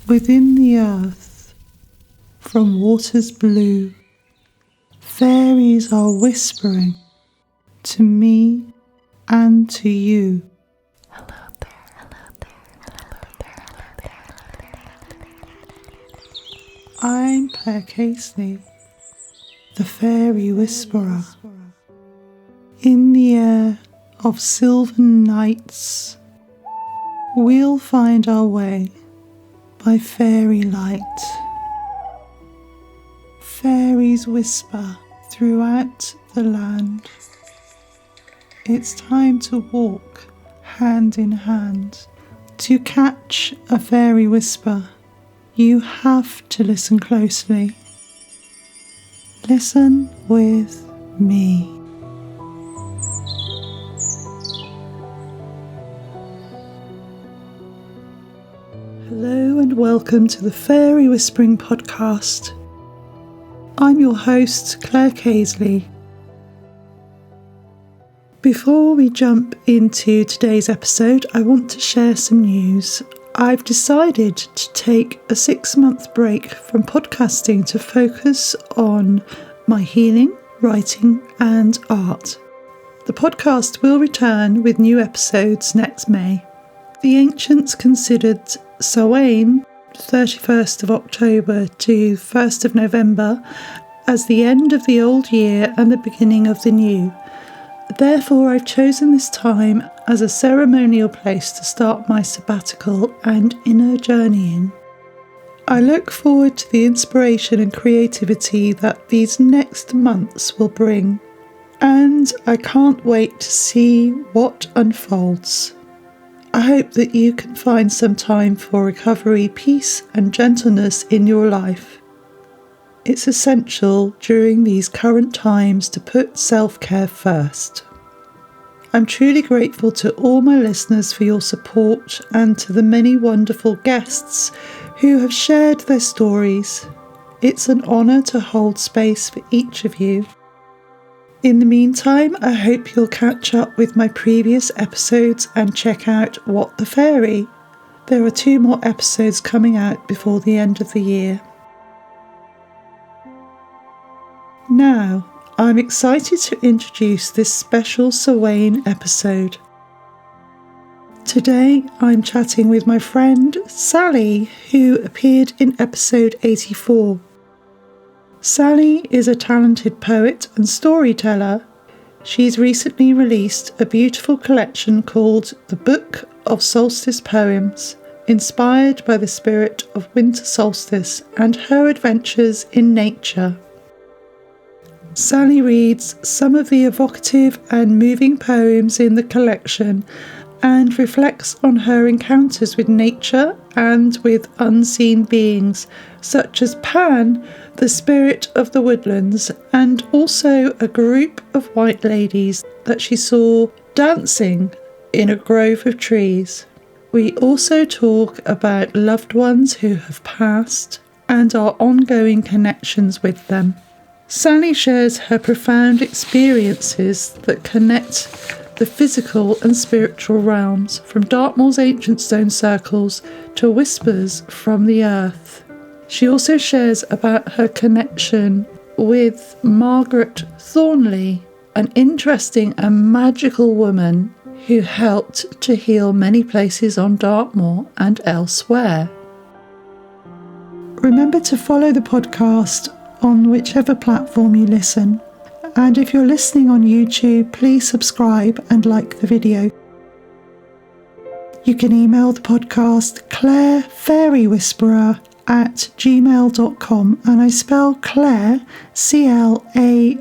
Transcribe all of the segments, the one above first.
Within the earth, from waters blue, fairies are whispering to me and to you. Hello there, hello there, hello there, hello there. I'm Claire Casely, the fairy whisperer. In the air of sylvan nights, we'll find our way by fairy light. Fairies whisper throughout the land. It's time to walk hand in hand. To catch a fairy whisper, you have to listen closely. Listen with me. Hello and welcome to the Fairy Whispering Podcast. I'm your host, Claire Casely. Before we jump into today's episode, I want to share some news. I've decided to take a 6-month break from podcasting to focus on my healing, writing and art. The podcast will return with new episodes next May. The ancients considered Samhain, 31st of October to 1st of November, as the end of the old year and the beginning of the new. Therefore, I've chosen this time as a ceremonial place to start my sabbatical and inner journeying. I look forward to the inspiration and creativity that these next months will bring, and I can't wait to see what unfolds. I hope that you can find some time for recovery, peace and gentleness in your life. It's essential during these current times to put self-care first. I'm truly grateful to all my listeners for your support and to the many wonderful guests who have shared their stories. It's an honour to hold space for each of you. In the meantime, I hope you'll catch up with my previous episodes and check out What the Fairy. There are 2 more episodes coming out before the end of the year. Now, I'm excited to introduce this special Samhain episode. Today, I'm chatting with my friend Sally, who appeared in episode 84. Sally is a talented poet and storyteller. She's recently released a beautiful collection called The Book of Solstice Poems, inspired by the spirit of winter solstice and her adventures in nature. Sally reads some of the evocative and moving poems in the collection and reflects on her encounters with nature and with unseen beings, such as Pan, the spirit of the woodlands, and also a group of white ladies that she saw dancing in a grove of trees. We also talk about loved ones who have passed and our ongoing connections with them. Sally shares her profound experiences that connect the physical and spiritual realms, from Dartmoor's ancient stone circles to whispers from the earth. She also shares about her connection with Margaret Thornley, an interesting and magical woman who helped to heal many places on Dartmoor and elsewhere. Remember to follow the podcast on whichever platform you listen. And if you're listening on YouTube, please subscribe and like the video. You can email the podcast clairefairywhisperer @gmail.com, and I spell Claire Claire.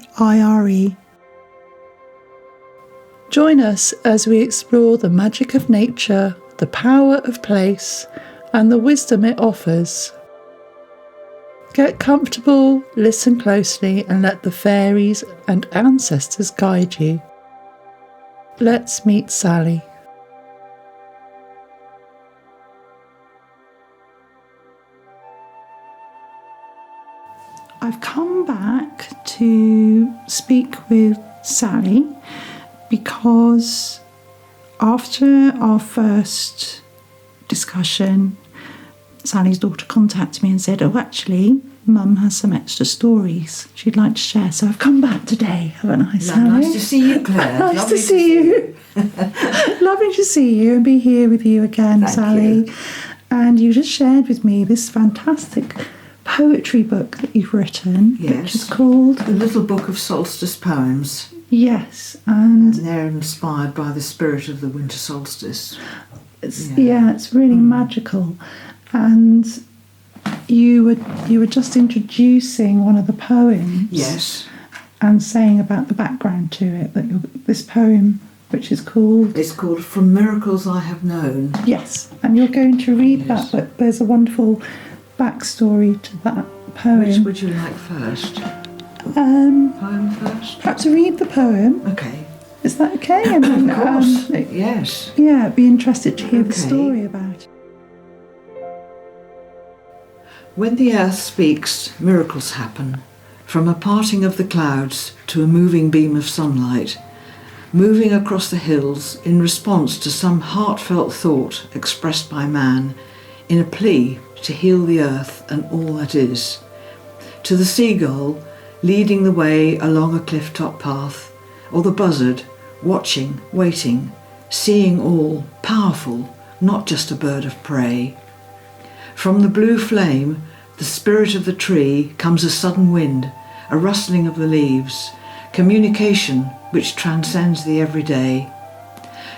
Join us as we explore the magic of nature, the power of place, and the wisdom it offers. Get comfortable, listen closely, and let the fairies and ancestors guide you. Let's meet Sally. I've come back to speak with Sally because after our first discussion, Sally's daughter contacted me and said, oh, actually, Mum has some extra stories she'd like to share. So I've come back today, haven't I, Sally? Nice to see you, Claire. Nice Lovely to see you. Lovely to see you and be here with you again, Thank Sally. you. And you just shared with me this fantastic poetry book that you've written, Yes. which is called... The Little Book of Solstice Poems. Yes, And and they're inspired by the spirit of the winter solstice. it's really magical. And you were just introducing one of the poems. Yes. And saying about the background to it, that this poem, which is called... It's called From Miracles I Have Known. Yes, and you're going to read Yes. that, but there's a wonderful backstory to that poem. Which would you like first? Poem first? Perhaps read the poem. Okay. Is that okay? And then, Of course. Yes. yeah, I'd be interested to hear the Okay. story about it. When the earth speaks, miracles happen. From a parting of the clouds to a moving beam of sunlight, moving across the hills in response to some heartfelt thought expressed by man in a plea to heal the earth and all that is. To the seagull leading the way along a cliff-top path, or the buzzard watching, waiting, seeing all, powerful, not just a bird of prey. From the blue flame, the spirit of the tree, comes a sudden wind, a rustling of the leaves, communication which transcends the everyday.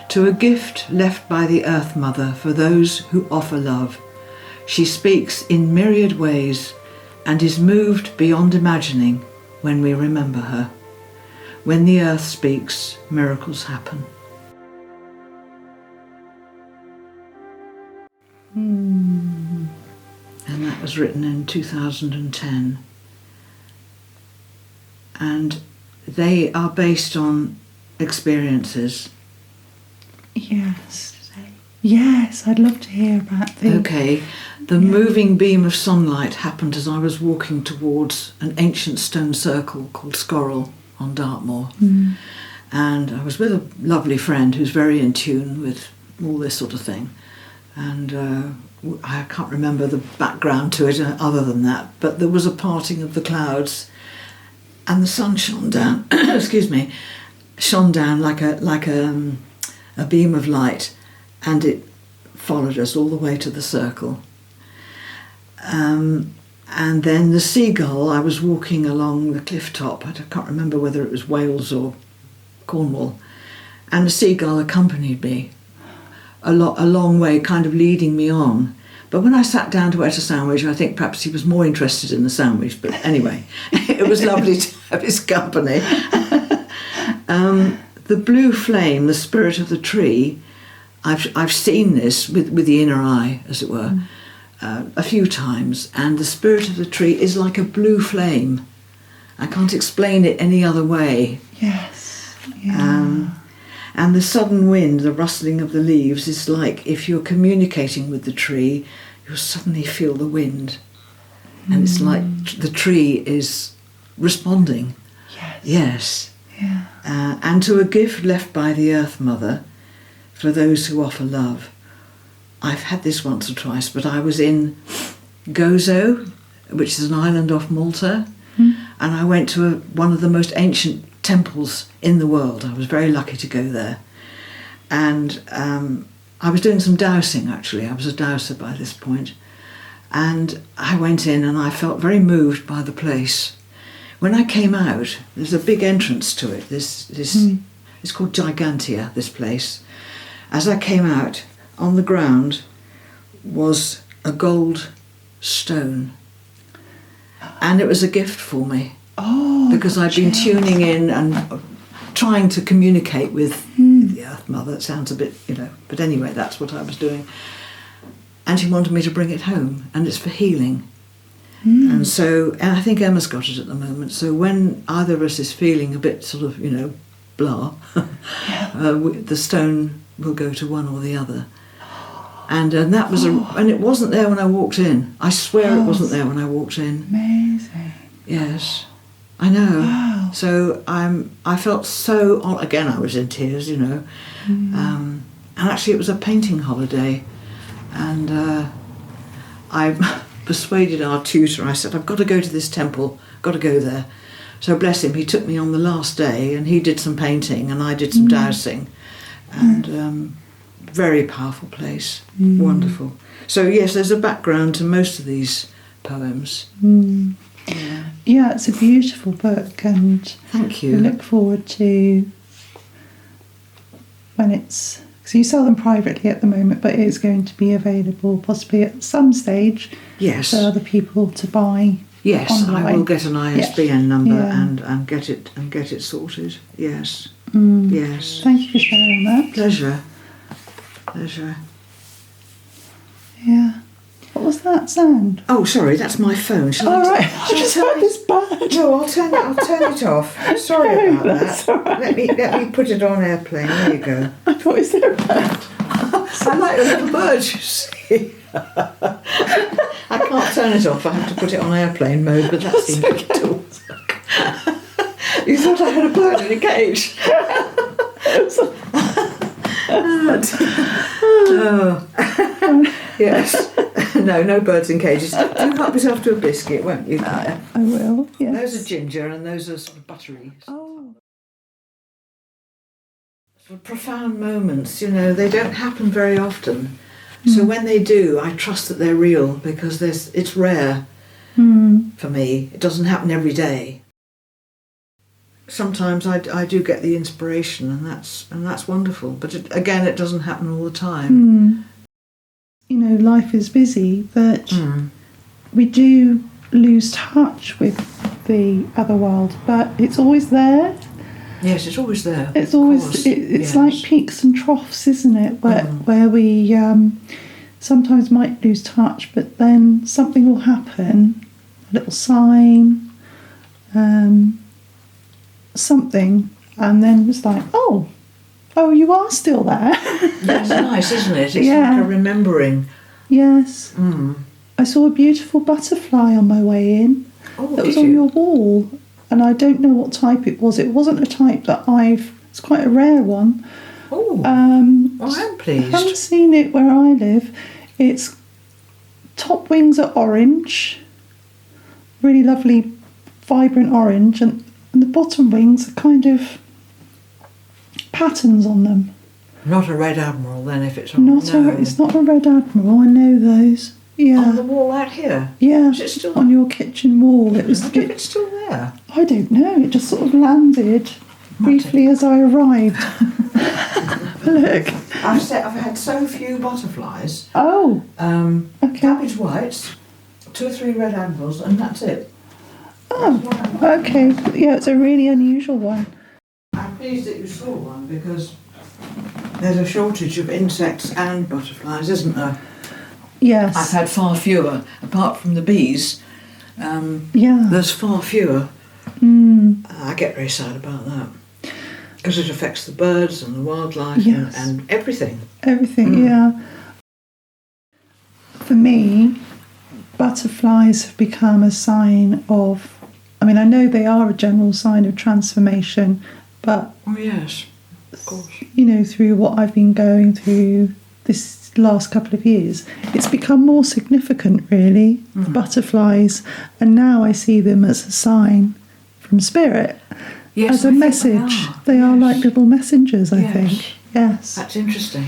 To a gift left by the Earth Mother for those who offer love, she speaks in myriad ways and is moved beyond imagining when we remember her. When the earth speaks, miracles happen. And that was written in 2010. And they are based on experiences. Yes. Yes, I'd love to hear about the... Okay, the moving beam of sunlight happened as I was walking towards an ancient stone circle called Scorrel on Dartmoor. And I was with a lovely friend who's very in tune with all this sort of thing. And I can't remember the background to it other than that, but there was a parting of the clouds and the sun shone down, excuse me, shone down like a beam of light, and it followed us all the way to the circle. And then the seagull, I was walking along the cliff top, I can't remember whether it was Wales or Cornwall, and the seagull accompanied me a long way, kind of leading me on. But when I sat down to eat a sandwich, I think perhaps he was more interested in the sandwich. But anyway, it was lovely to have his company. The blue flame, the spirit of the tree, I've seen this with the inner eye, as it were, a few times. And the spirit of the tree is like a blue flame. I can't explain it any other way. Yes. Yeah. And the sudden wind, the rustling of the leaves, is like if you're communicating with the tree, you'll suddenly feel the wind. And it's like the tree is responding. Yes. Yes. Yeah. And to a gift left by the Earth Mother for those who offer love. I've had this once or twice, but I was in Gozo, which is an island off Malta, and I went to one of the most ancient temples in the world. I was very lucky to go there. And I was doing some dowsing, actually. I was a dowser by this point. And I went in and I felt very moved by the place. When I came out, there's a big entrance to it. It's called Gigantia, this place. As I came out, on the ground was a gold stone. And it was a gift for me. Oh, because I'd been tuning in and trying to communicate with the Earth Mother. It sounds a bit, but anyway, that's what I was doing. And she wanted me to bring it home, and it's for healing. And I think Emma's got it at the moment. So when either of us is feeling a bit sort of, blah, the stone will go to one or the other. And that was and it wasn't there when I walked in. I swear it wasn't there when I walked in. Amazing. Yes, I know. Wow. So I felt so again. I was in tears, and actually it was a painting holiday, and I persuaded our tutor. I said, I've got to go to this temple, got to go there. So bless him, he took me on the last day and he did some painting and I did some dowsing. And very powerful place, wonderful. So yes, there's a background to most of these poems. Yeah, it's a beautiful book, and thank you. I look forward to when it's... So you sell them privately at the moment, but it is going to be available possibly at some stage for other people to buy. Yes, online. I will get an ISBN number and get it sorted. Yes, yes. Thank you for sharing that. Pleasure. Yeah. What was that sound? Oh, sorry, that's my phone. All right. I just heard this bird. No, I'll turn it off. Sorry about that. Right. Let me put it on airplane. There you go. I thought, is there a bird? I like the little birds, you see. I can't turn it off. I have to put it on airplane mode, but that seems to work. You thought I had a bird in a cage? Yes. No birds in cages. Do help yourself to a biscuit, won't you? I will, yes. Those are ginger and those are sort of buttery. Oh. Sort of profound moments, they don't happen very often. So when they do, I trust that they're real because it's rare for me. It doesn't happen every day. Sometimes I do get the inspiration and that's wonderful. But it doesn't happen all the time. Life is busy, but we do lose touch with the other world, but it's always there. Yes, it's always there. It's always it's like peaks and troughs, isn't it? Where we sometimes might lose touch, but then something will happen, a little sign, something, and then it's like, oh, you are still there. That's nice, isn't it? It's like a remembering. Yes. I saw a beautiful butterfly on my way in. Oh, that was on your wall, and I don't know what type it was. It wasn't a type that it's quite a rare one. Oh, well, I'm pleased. I haven't seen it where I live. Its top wings are orange, really lovely, vibrant orange, and the bottom wings are kind of patterns on them. Not a red admiral, then, if it's It's not a red admiral. I know those. Yeah. On the wall out here? Yeah. Is it still on your kitchen wall? It's still there. I don't know. It just sort of landed briefly as I arrived. Look. I've had so few butterflies. Oh. Okay. Cabbage whites, 2 or 3 red admirals, and that's it. Oh. Okay. Yeah, it's a really unusual one. I'm pleased that you saw one because there's a shortage of insects and butterflies, isn't there? Yes. I've had far fewer, apart from the bees. There's far fewer. I get very sad about that because it affects the birds and the wildlife and everything. Everything, yeah. For me, butterflies have become a sign of... I know they are a general sign of transformation, but... Oh, yes, of course. Through what I've been going through this last couple of years, it's become more significant, really, the butterflies, and now I see them as a sign from spirit, as a message. They are like little messengers, I think. Yes. That's interesting.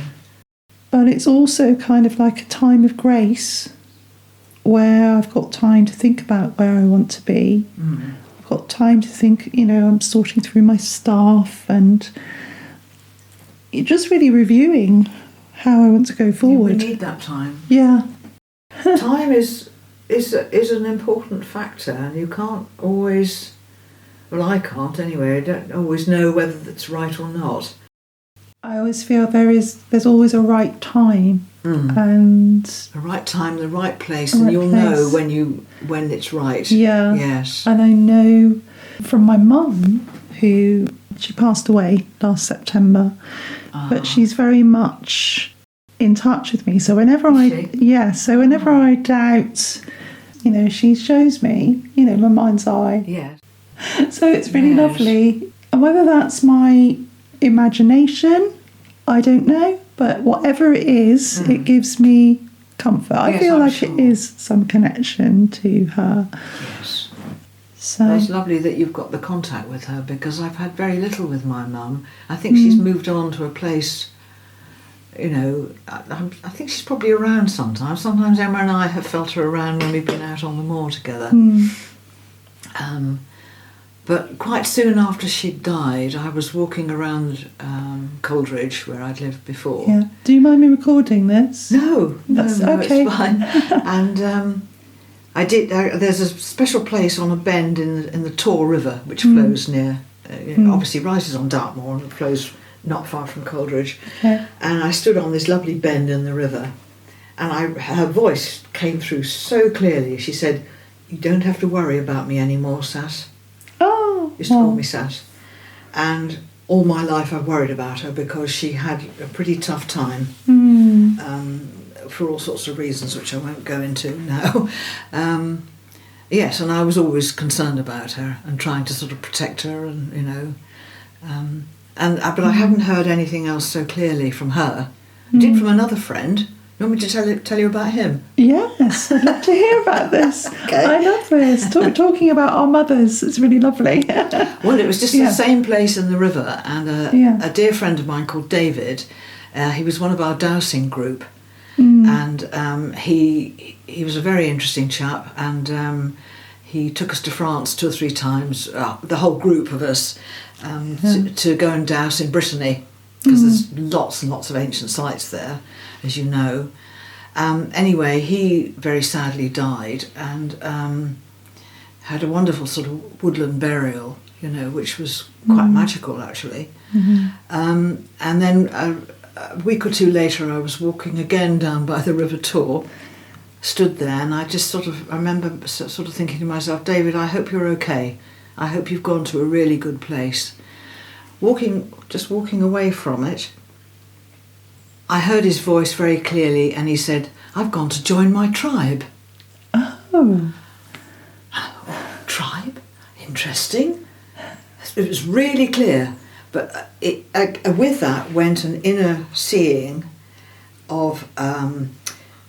But it's also kind of like a time of grace where I've got time to think about where I want to be. I've got time to think, I'm sorting through my stuff and just really reviewing how I want to go forward. We need that time. Yeah. Time is an important factor, and you can't always... Well, I can't anyway. I don't always know whether that's right or not. I always feel there's always a right time, and the right time, the right place, and you'll know when it's right. Yeah. Yes. And I know from my mum, she passed away last September, but she's very much in touch with me. So whenever whenever I doubt, she shows me, my mind's eye. Yes. So it's really lovely. And whether that's my imagination, I don't know, but whatever it is, it gives me comfort. I Yes, feel I'm like sure. it is some connection to her. Yes. So It's lovely that you've got the contact with her, because I've had very little with my mum. I think she's moved on to a place, you know, I think she's probably around sometimes. Sometimes Emma and I have felt her around when we've been out on the moor together. But quite soon after she died, I was walking around Coleridge, where I'd lived before. yeah. Do you mind me recording this? No, That's no, okay. it's fine. And I did. There's a special place on a bend in the Tor River, which flows near. Obviously, rises on Dartmoor and flows not far from Coleridge. Okay. And I stood on this lovely bend in the river, and her voice came through so clearly. She said, "You don't have to worry about me anymore, Sass." Oh, Used to call me Sass. And all my life I've worried about her, because she had a pretty tough time. For all sorts of reasons which I won't go into now. Yes, and I was always concerned about her and trying to sort of protect her, and you know, but I hadn't heard anything else so clearly from her. I did from another friend. You want me to tell you about him? Yes, I'd love to hear about this. Okay. I love this. Talking about our mothers, it's really lovely. Well, it was just the same place in the river, and a dear friend of mine called David. He was one of our dowsing group. And he was a very interesting chap, and he took us to France 2 or 3 times, the whole group of us, to go and douse in Brittany, because there's lots and lots of ancient sites there, as you know. Anyway, he very sadly died, and had a wonderful sort of woodland burial, you know, which was quite magical, actually. And then a week or 2 later, I was walking again down by the River Tor, stood there, and I remember sort of thinking to myself, David, I hope you're okay. I hope you've gone to a really good place. Just walking away from it, I heard his voice very clearly, and he said, I've gone to join my tribe. Oh. Tribe? Interesting. It was really clear. But with that went an inner seeing of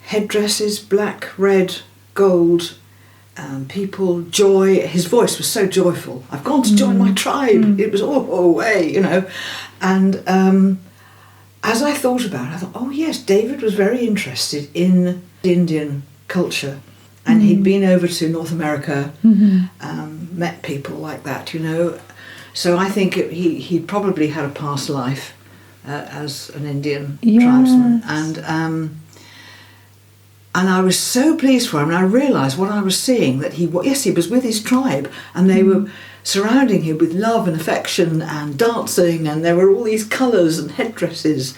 headdresses, black, red, gold, people, joy. His voice was so joyful. I've gone to join my tribe. It was all away, you know. And as I thought about it, I thought, oh yes, David was very interested in Indian culture. And he'd been over to North America, met people like that, you know. So I think he probably had a past life as an Indian tribesman, and I was so pleased for him. And I realised what I was seeing, that he was with his tribe, and they were surrounding him with love and affection and dancing, and there were all these colours and headdresses.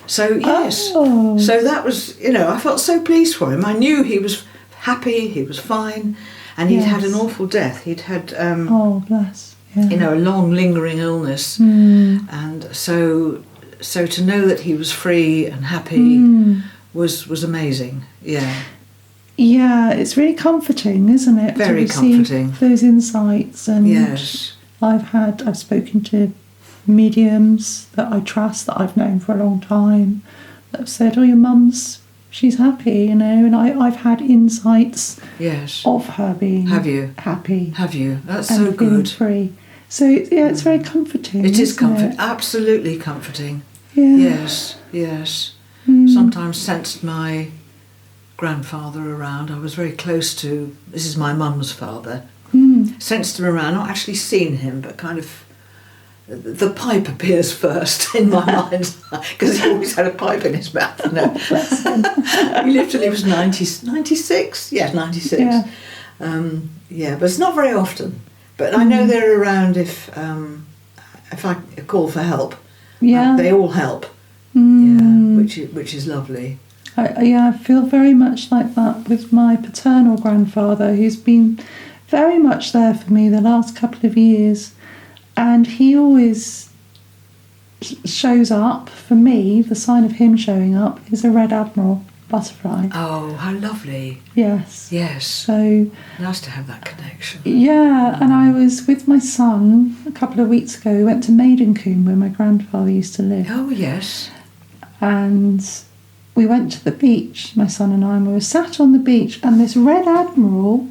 So yes, so that was, you know, I felt so pleased for him. I knew he was happy, he was fine, and he'd had an awful death. He'd had oh bless. Yeah. You know, a long lingering illness, and so to know that he was free and happy was amazing. Yeah, it's really comforting, isn't it? Very to receive comforting. Those insights, and yes, I've spoken to mediums that I trust, that I've known for a long time, that have said, "Oh, your mum's, she's happy," you know, and I've had insights of her being happy. Have you? That's and so feeling good. free. So it's very comforting. It is comforting, absolutely comforting. Yeah. Yes. Sometimes sensed my grandfather around. I was very close to. This is my mum's father. Sensed him around, not actually seen him, but kind of. The pipe appears first in my mind, because he always had a pipe in his mouth. You know? He lived till he was 96. Yeah, 96. Yeah. But it's not very often. But I know they're around if I call for help. Yeah. They all help. Yeah, which is lovely. I feel very much like that with my paternal grandfather, who's been very much there for me the last couple of years. And he always shows up, for me, the sign of him showing up is a red admiral butterfly. Oh, how lovely. Yes. Yes. So nice to have that connection. Yeah, and I was with my son a couple of weeks ago. We went to Maidencombe, where my grandfather used to live. Oh, yes. And we went to the beach, my son and I, and we were sat on the beach, and this red admiral,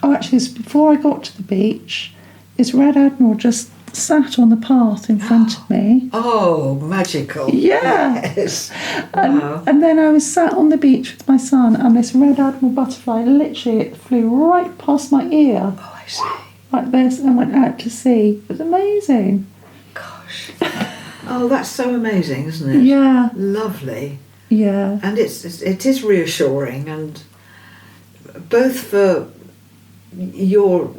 oh, actually, it's before I got to the beach, this red admiral just sat on the path in front of me. Oh, magical. Yeah. Yes. And, Wow. and then I was sat on the beach with my son, and this red admiral butterfly literally it flew right past my ear. Oh, I see. Like this, and went out to sea. It was amazing. Gosh. Oh, that's so amazing, isn't it? Yeah. Lovely. Yeah. And it is reassuring, and both for you're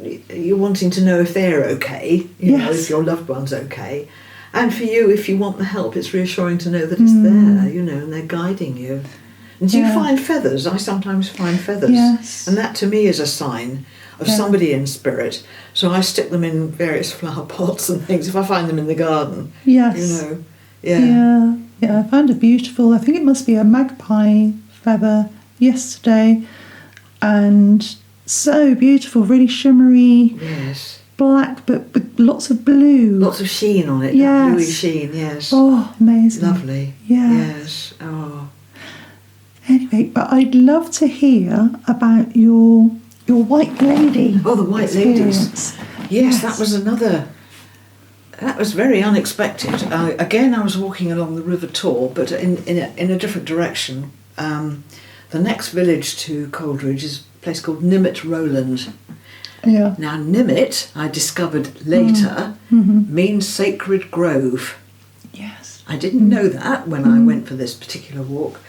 wanting to know if they're okay, you know, if your loved one's okay, and for you, if you want the help, it's reassuring to know that it's there, you know, and they're guiding you. And do you find feathers? I sometimes find feathers. Yes. And that to me is a sign of somebody in spirit. So I stick them in various flower pots and things if I find them in the garden. Yes. You know. Yeah. Yeah, I found it beautiful. I think it must be a magpie feather yesterday, and so beautiful, really shimmery, Yes. black, but with lots of blue. Lots of sheen on it. Yes. That bluey sheen, yes. Oh, amazing. Lovely. Yeah. Yes. Oh. Anyway, but I'd love to hear about your white lady. Oh, the white experience. ladies. Yes, that was another. That was very unexpected. Again, I was walking along the River Tor, but in a different direction. The next village to Coldridge is a place called Nimmet Rowland. Yeah. Now, Nimmet, I discovered later, means sacred grove. Yes. I didn't know that when I went for this particular walk.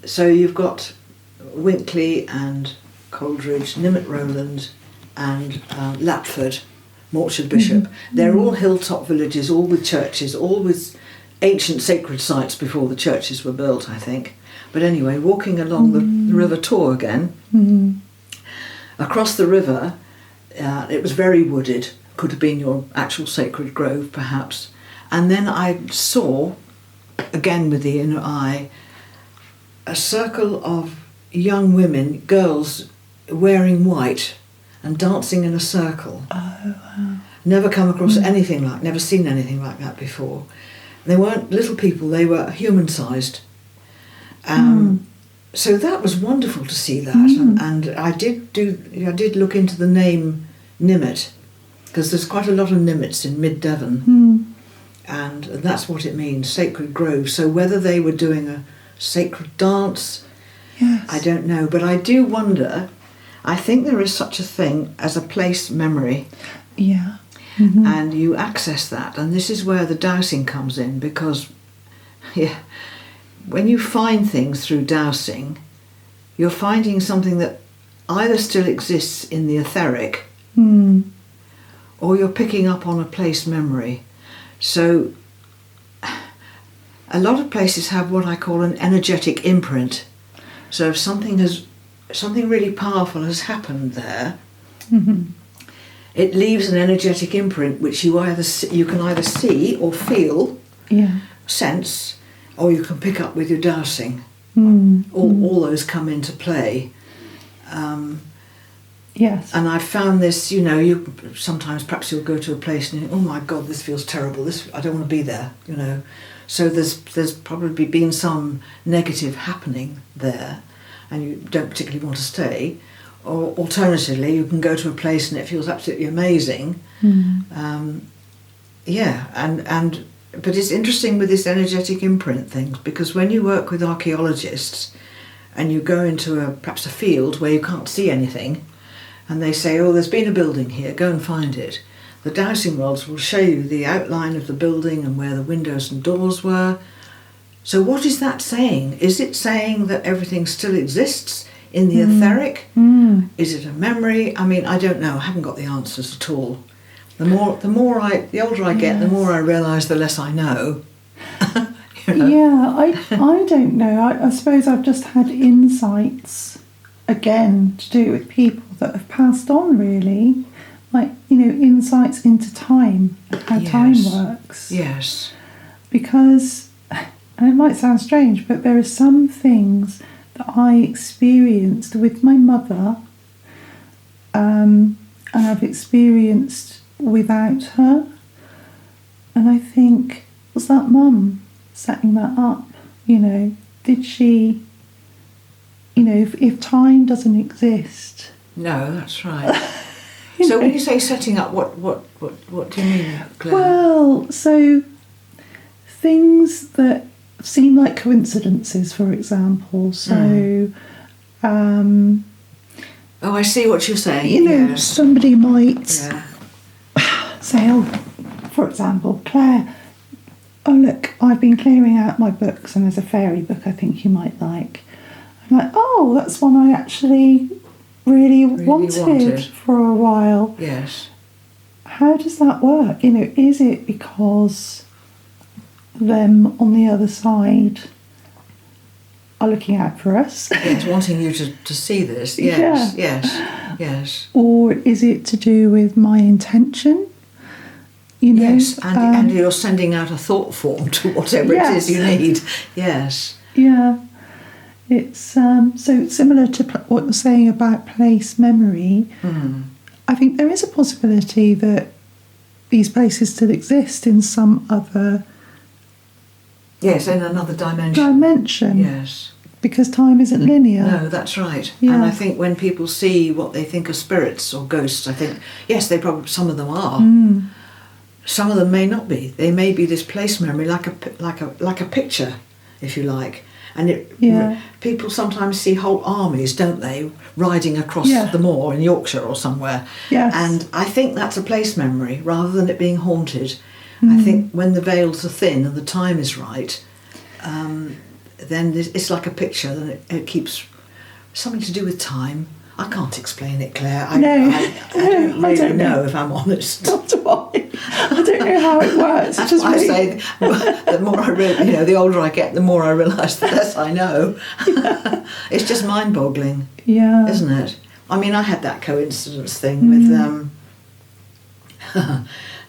So you've got Winkley and Coldridge, Nimmet Rowland and Lapford, Mortshire Bishop. They're all hilltop villages, all with churches, all with ancient sacred sites before the churches were built, I think. But anyway, walking along the River Tor again, across the river, it was very wooded, could have been your actual sacred grove perhaps. And then I saw, again with the inner eye, a circle of young women, girls, wearing white and dancing in a circle. Oh, wow. Never come across never seen anything like that before. They weren't little people, they were human-sized. So that was wonderful to see that. And I did look into the name Nimmet, because there's quite a lot of Nimmets in mid-Devon. And that's what it means, sacred grove. So whether they were doing a sacred dance, I don't know. But I do wonder, I think there is such a thing as a place memory. Yeah. And you access that. And this is where the dowsing comes in, because when you find things through dowsing, you're finding something that either still exists in the etheric, or you're picking up on a place memory. So a lot of places have what I call an energetic imprint. So if something really powerful has happened there, it leaves an energetic imprint which you can either see or feel, sense, or you can pick up with your dowsing. All those come into play. Yes. And I've found this, you sometimes perhaps you'll go to a place and you think, oh my God, this feels terrible. I don't want to be there, So there's probably been some negative happening there, and you don't particularly want to stay. Or alternatively, you can go to a place and it feels absolutely amazing. But it's interesting with this energetic imprint things, because when you work with archaeologists and you go into perhaps a field where you can't see anything, and they say, oh, there's been a building here, go and find it. The dowsing rods will show you the outline of the building and where the windows and doors were. So what is that saying? Is it saying that everything still exists in the etheric? Is it a memory? I mean, I don't know. I haven't got the answers at all. The older I get, the more I realise the less I know. Yeah, I don't know. I suppose I've just had insights, again, to do with people that have passed on, really. Like, insights into time, how time works. Yes. Because, and it might sound strange, but there are some things that I experienced with my mother, and I've experienced without her. And I think, was that Mum setting that up? did she, if time doesn't exist? No, that's right. So when you say setting up, what do you mean, Claire? Well, so things that seem like coincidences, for example. So, I see what you're saying. Yes. Somebody might say, for example, Claire, look, I've been clearing out my books and there's a fairy book I think you might like. I'm like, that's one I actually really wanted for a while. Yes. How does that work? Is it because them on the other side are looking out for us? Yes, wanting you to see this. Yes. Or is it to do with my intention? Yes, and you're sending out a thought form to whatever it is you need. Yes. Yeah. It's so similar to what you're saying about place memory. I think there is a possibility that these places still exist in some other... Yes, in another dimension. Yes. Because time isn't linear. No, that's right. Yeah. And I think when people see what they think are spirits or ghosts, I think, yes, they probably, some of them are. Some of them may not be. They may be this place memory, like a picture, if you like. And people sometimes see whole armies, don't they, riding across the moor in Yorkshire or somewhere. Yes. And I think that's a place memory rather than it being haunted. I think when the veils are thin and the time is right, then it's like a picture, and it keeps something to do with time. I can't explain it, Claire. I don't really know, if I'm honest. Not do I. I don't know how it works. That's why I say the more I the older I get, the more I realise the less I know. It's just mind-boggling, isn't it? I mean, I had that coincidence thing with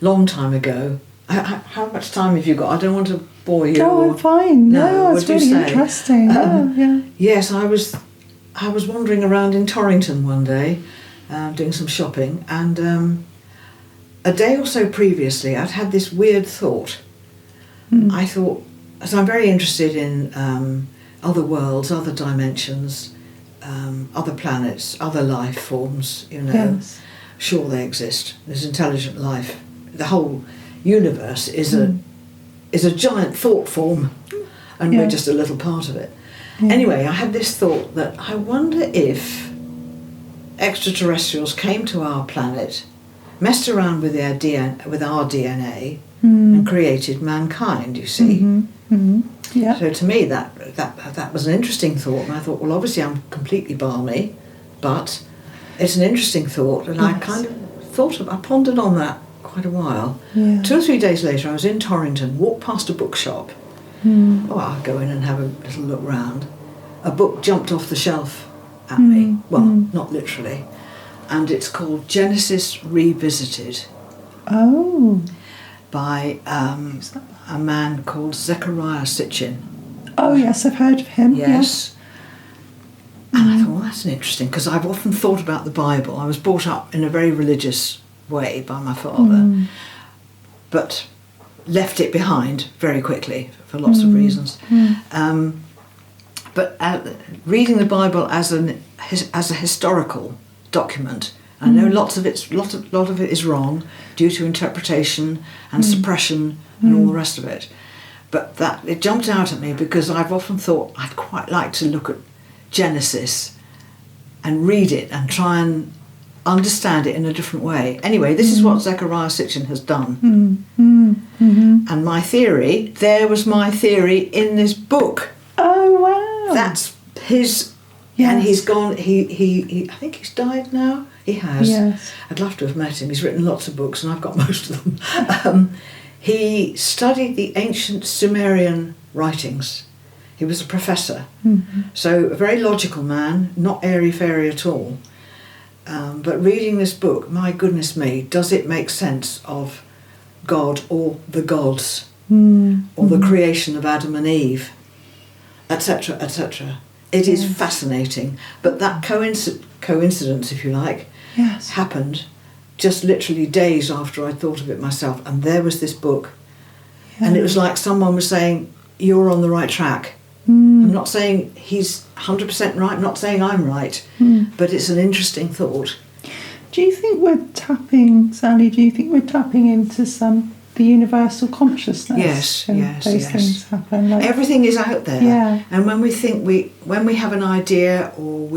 long time ago. How much time have you got? I don't want to bore you. Oh, I'm fine. No, it's really interesting. Yes, I was wandering around in Torrington one day, doing some shopping, and a day or so previously I'd had this weird thought. I thought, as I'm very interested in other worlds, other dimensions, other planets, other life forms, Yes. Sure they exist. There's intelligent life. The whole universe is a giant thought form, and we're just a little part of it. Anyway, I had this thought that I wonder if extraterrestrials came to our planet, messed around with our DNA, and created mankind, you see. Yeah. So to me that was an interesting thought, and I thought, well, obviously I'm completely balmy, but it's an interesting thought, and I kind of I pondered on that quite a while. 2 or 3 days later I was in Torrington, walked past a bookshop. I'll go in and have a little look round. A book jumped off the shelf at me. Well, not literally. And it's called Genesis Revisited. Oh. By a man called Zecharia Sitchin. Oh, yes, I've heard of him. Yes. And I thought, well, that's interesting, because I've often thought about the Bible. I was brought up in a very religious way by my father, but left it behind very quickly for lots of reasons. But reading the Bible as a historical document, I know lot of it is wrong due to interpretation and suppression and all the rest of it. But that it jumped out at me because I've often thought I'd quite like to look at Genesis and read it and try and understand it in a different way. Anyway, this is what Zecharia Sitchin has done. And my theory, there was my theory in this book. Oh, wow. That's his... Yes. And he's gone, he I think he's died now. He has. Yes. I'd love to have met him. He's written lots of books and I've got most of them. He studied the ancient Sumerian writings. He was a professor. So a very logical man, not airy-fairy at all. But reading this book, my goodness me, does it make sense of God or the gods or the creation of Adam and Eve, etc., etc. It is fascinating. But that coincidence, if you like, happened just literally days after I thought of it myself. And there was this book. And it was like someone was saying, you're on the right track. I'm not saying he's 100% right, not saying I'm right, but it's an interesting thought. Do you think we're tapping, Sally, into the universal consciousness? Yes, when yes, those yes. things happen. Like, everything is out there. Yeah. And when we have an idea, or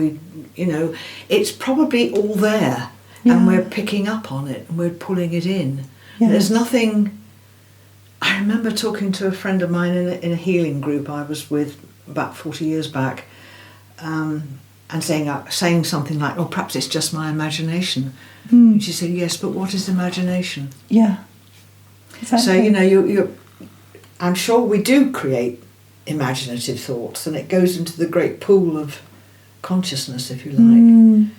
it's probably all there, and we're picking up on it and we're pulling it in. Yes. There's nothing. I remember talking to a friend of mine in a healing group I was with about 40 years back, and saying something like, "Oh, perhaps it's just my imagination." And she said, "Yes, but what is imagination?" Yeah. Exactly. So you're I'm sure we do create imaginative thoughts, and it goes into the great pool of consciousness, if you like.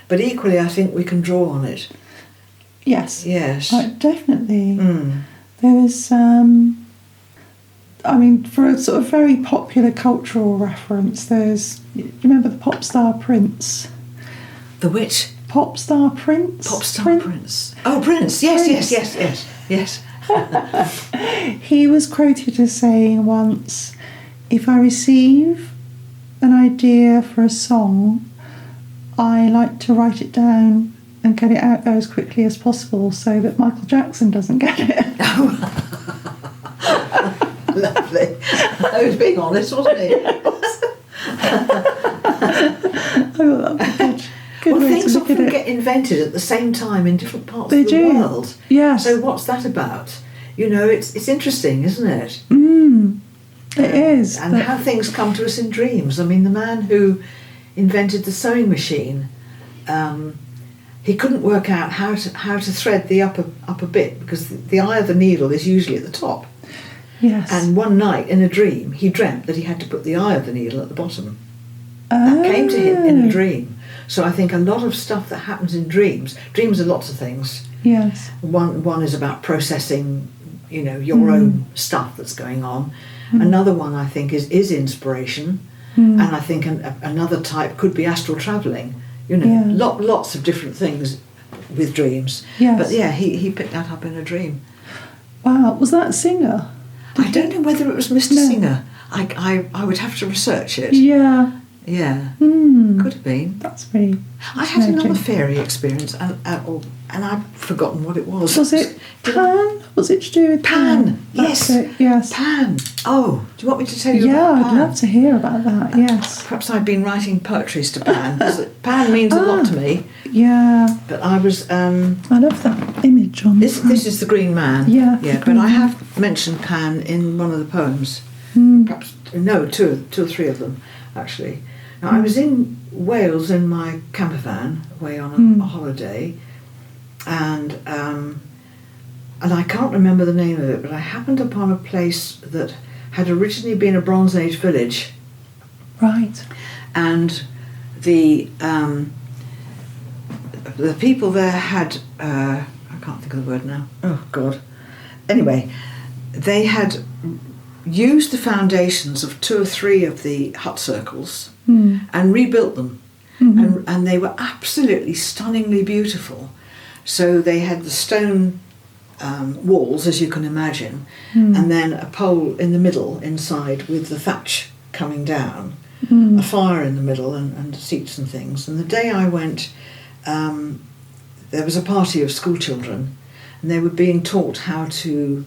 But equally, I think we can draw on it. Yes. Yes. Definitely. There was, for a sort of very popular cultural reference, do you remember the pop star Prince? The which? Pop star Prince. Pop star Prince. Oh, Prince. Yes. He was quoted as saying once, "If I receive an idea for a song, I like to write it down and get it out there as quickly as possible so that Michael Jackson doesn't get it." Lovely. He was being honest, wasn't he? I thought that was good way things to look at often it. get invented at the same time in different parts They of the do. world. Yes. So what's that about? It's interesting, isn't it? It is. And how things come to us in dreams. I mean, the man who invented the sewing machine, he couldn't work out how to thread the upper bit, because the eye of the needle is usually at the top. Yes. And one night in a dream, he dreamt that he had to put the eye of the needle at the bottom. That came to him in a dream. So I think a lot of stuff that happens in dreams are lots of things. Yes. One is about processing, your own stuff that's going on. Another one, I think, is inspiration. And I think another type could be astral travelling. Lots of different things with dreams. Yes. But yeah, he picked that up in a dream. Wow. Was that a singer? I don't know whether it was Mr. No. Singer. I would have to research it. Yeah. Yeah. Mm. Could have been. That's really. I had another fairy experience, and I've forgotten what it was. Was it Pan? Was it to do with Pan? That's Yes. it, yes. Pan. Oh, do you want me to tell you Yeah, about Pan? I'd love to hear about that. Yes. Perhaps I've been writing poetries to Pan, because Pan means a lot to me. Yeah. But I was. I love that image on This is the Green Man. Yeah. Yeah, but I have mentioned Pan in one of the poems. Perhaps two or three of them, actually. Now, I was in Wales in my camper van, away on a holiday, and I can't remember the name of it, but I happened upon a place that had originally been a Bronze Age village. Right. And the people there had I can't think of the word now. Oh God. Anyway, they had used the foundations of 2 or 3 of the hut circles and rebuilt them, and they were absolutely stunningly beautiful. So they had the stone walls, as you can imagine, and then a pole in the middle inside with the thatch coming down, a fire in the middle, and seats and things. And the day I went, there was a party of school children, and they were being taught how to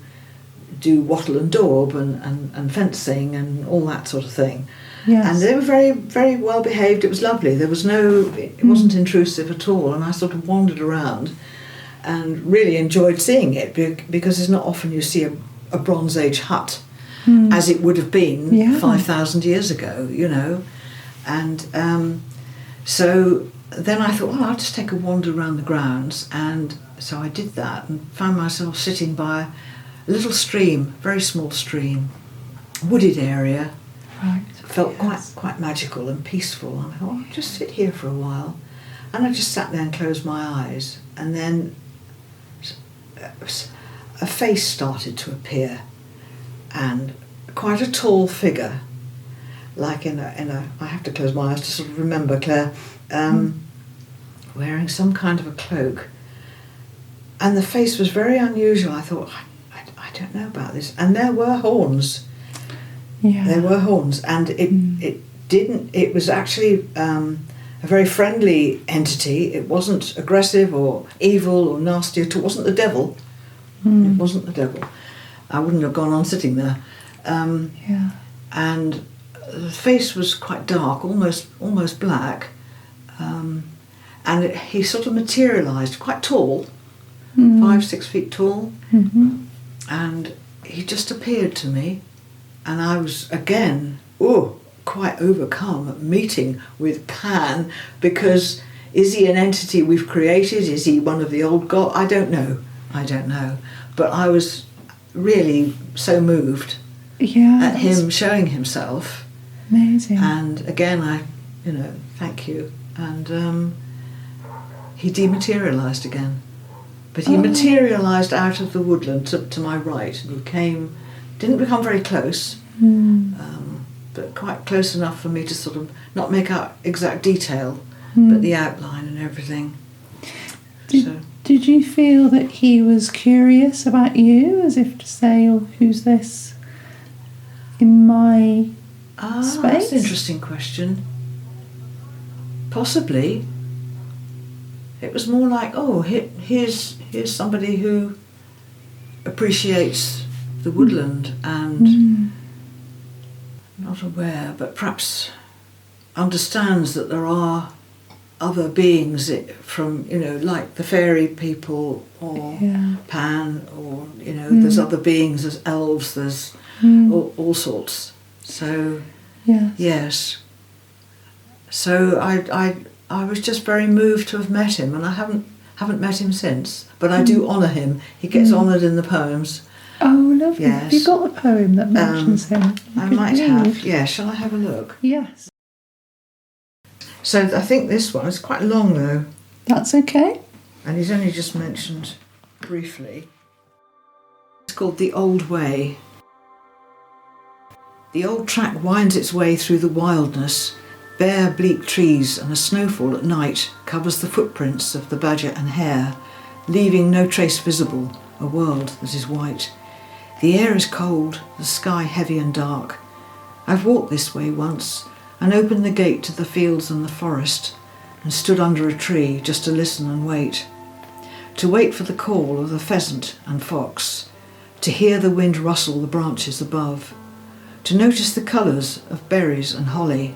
do wattle and daub and fencing and all that sort of thing. Yes. And they were very, very well behaved. It was lovely. There was it wasn't intrusive at all. And I sort of wandered around and really enjoyed seeing it, because it's not often you see a Bronze Age hut as it would have been 5,000 years ago, And so then I thought, well, I'll just take a wander around the grounds. And so I did that and found myself sitting by a little stream, very small stream, wooded area. Right. Felt quite magical and peaceful. And I thought, I'll just sit here for a while. And I just sat there and closed my eyes. And then a face started to appear, and quite a tall figure, like in a I have to close my eyes to sort of remember, Claire, wearing some kind of a cloak. And the face was very unusual. I thought, I don't know about this. And there were horns. Yeah. There were horns, and it was actually a very friendly entity. It wasn't aggressive or evil or nasty at all. It wasn't the devil. It wasn't the devil. I wouldn't have gone on sitting there. And the face was quite dark, almost black. And he sort of materialised, quite tall, 5-6 feet tall. And he just appeared to me. And I was, again, quite overcome at meeting with Pan, because is he an entity we've created? Is he one of the old gods? I don't know. But I was really so moved at him showing himself. Amazing. And again, thank you. And he dematerialised again. But he materialised out of the woodland to my right, and he didn't become very close, but quite close enough for me to sort of not make out exact detail, but the outline and everything. Did you feel that he was curious about you, as if to say, "Oh, who's this in my space?" That's an interesting question. Possibly. It was more like, here's somebody who appreciates the woodland and not aware, but perhaps understands that there are other beings from, like the fairy people or Pan, or, there's other beings, there's elves, there's all sorts. So, yes. So I was just very moved to have met him, and I haven't met him since, but I do honour him. He gets honoured in the poems. Oh, lovely. Yes. Have you got a poem that mentions him? I might have. Yeah, shall I have a look? Yes. So I think this one is quite long though. That's okay. And he's only just mentioned briefly. It's called The Old Way. The old track winds its way through the wildness. Bare bleak trees and a snowfall at night covers the footprints of the badger and hare, leaving no trace visible, a world that is white. The air is cold, the sky heavy and dark. I've walked this way once and opened the gate to the fields and the forest and stood under a tree just to listen and wait. To wait for the call of the pheasant and fox, to hear the wind rustle the branches above, to notice the colours of berries and holly,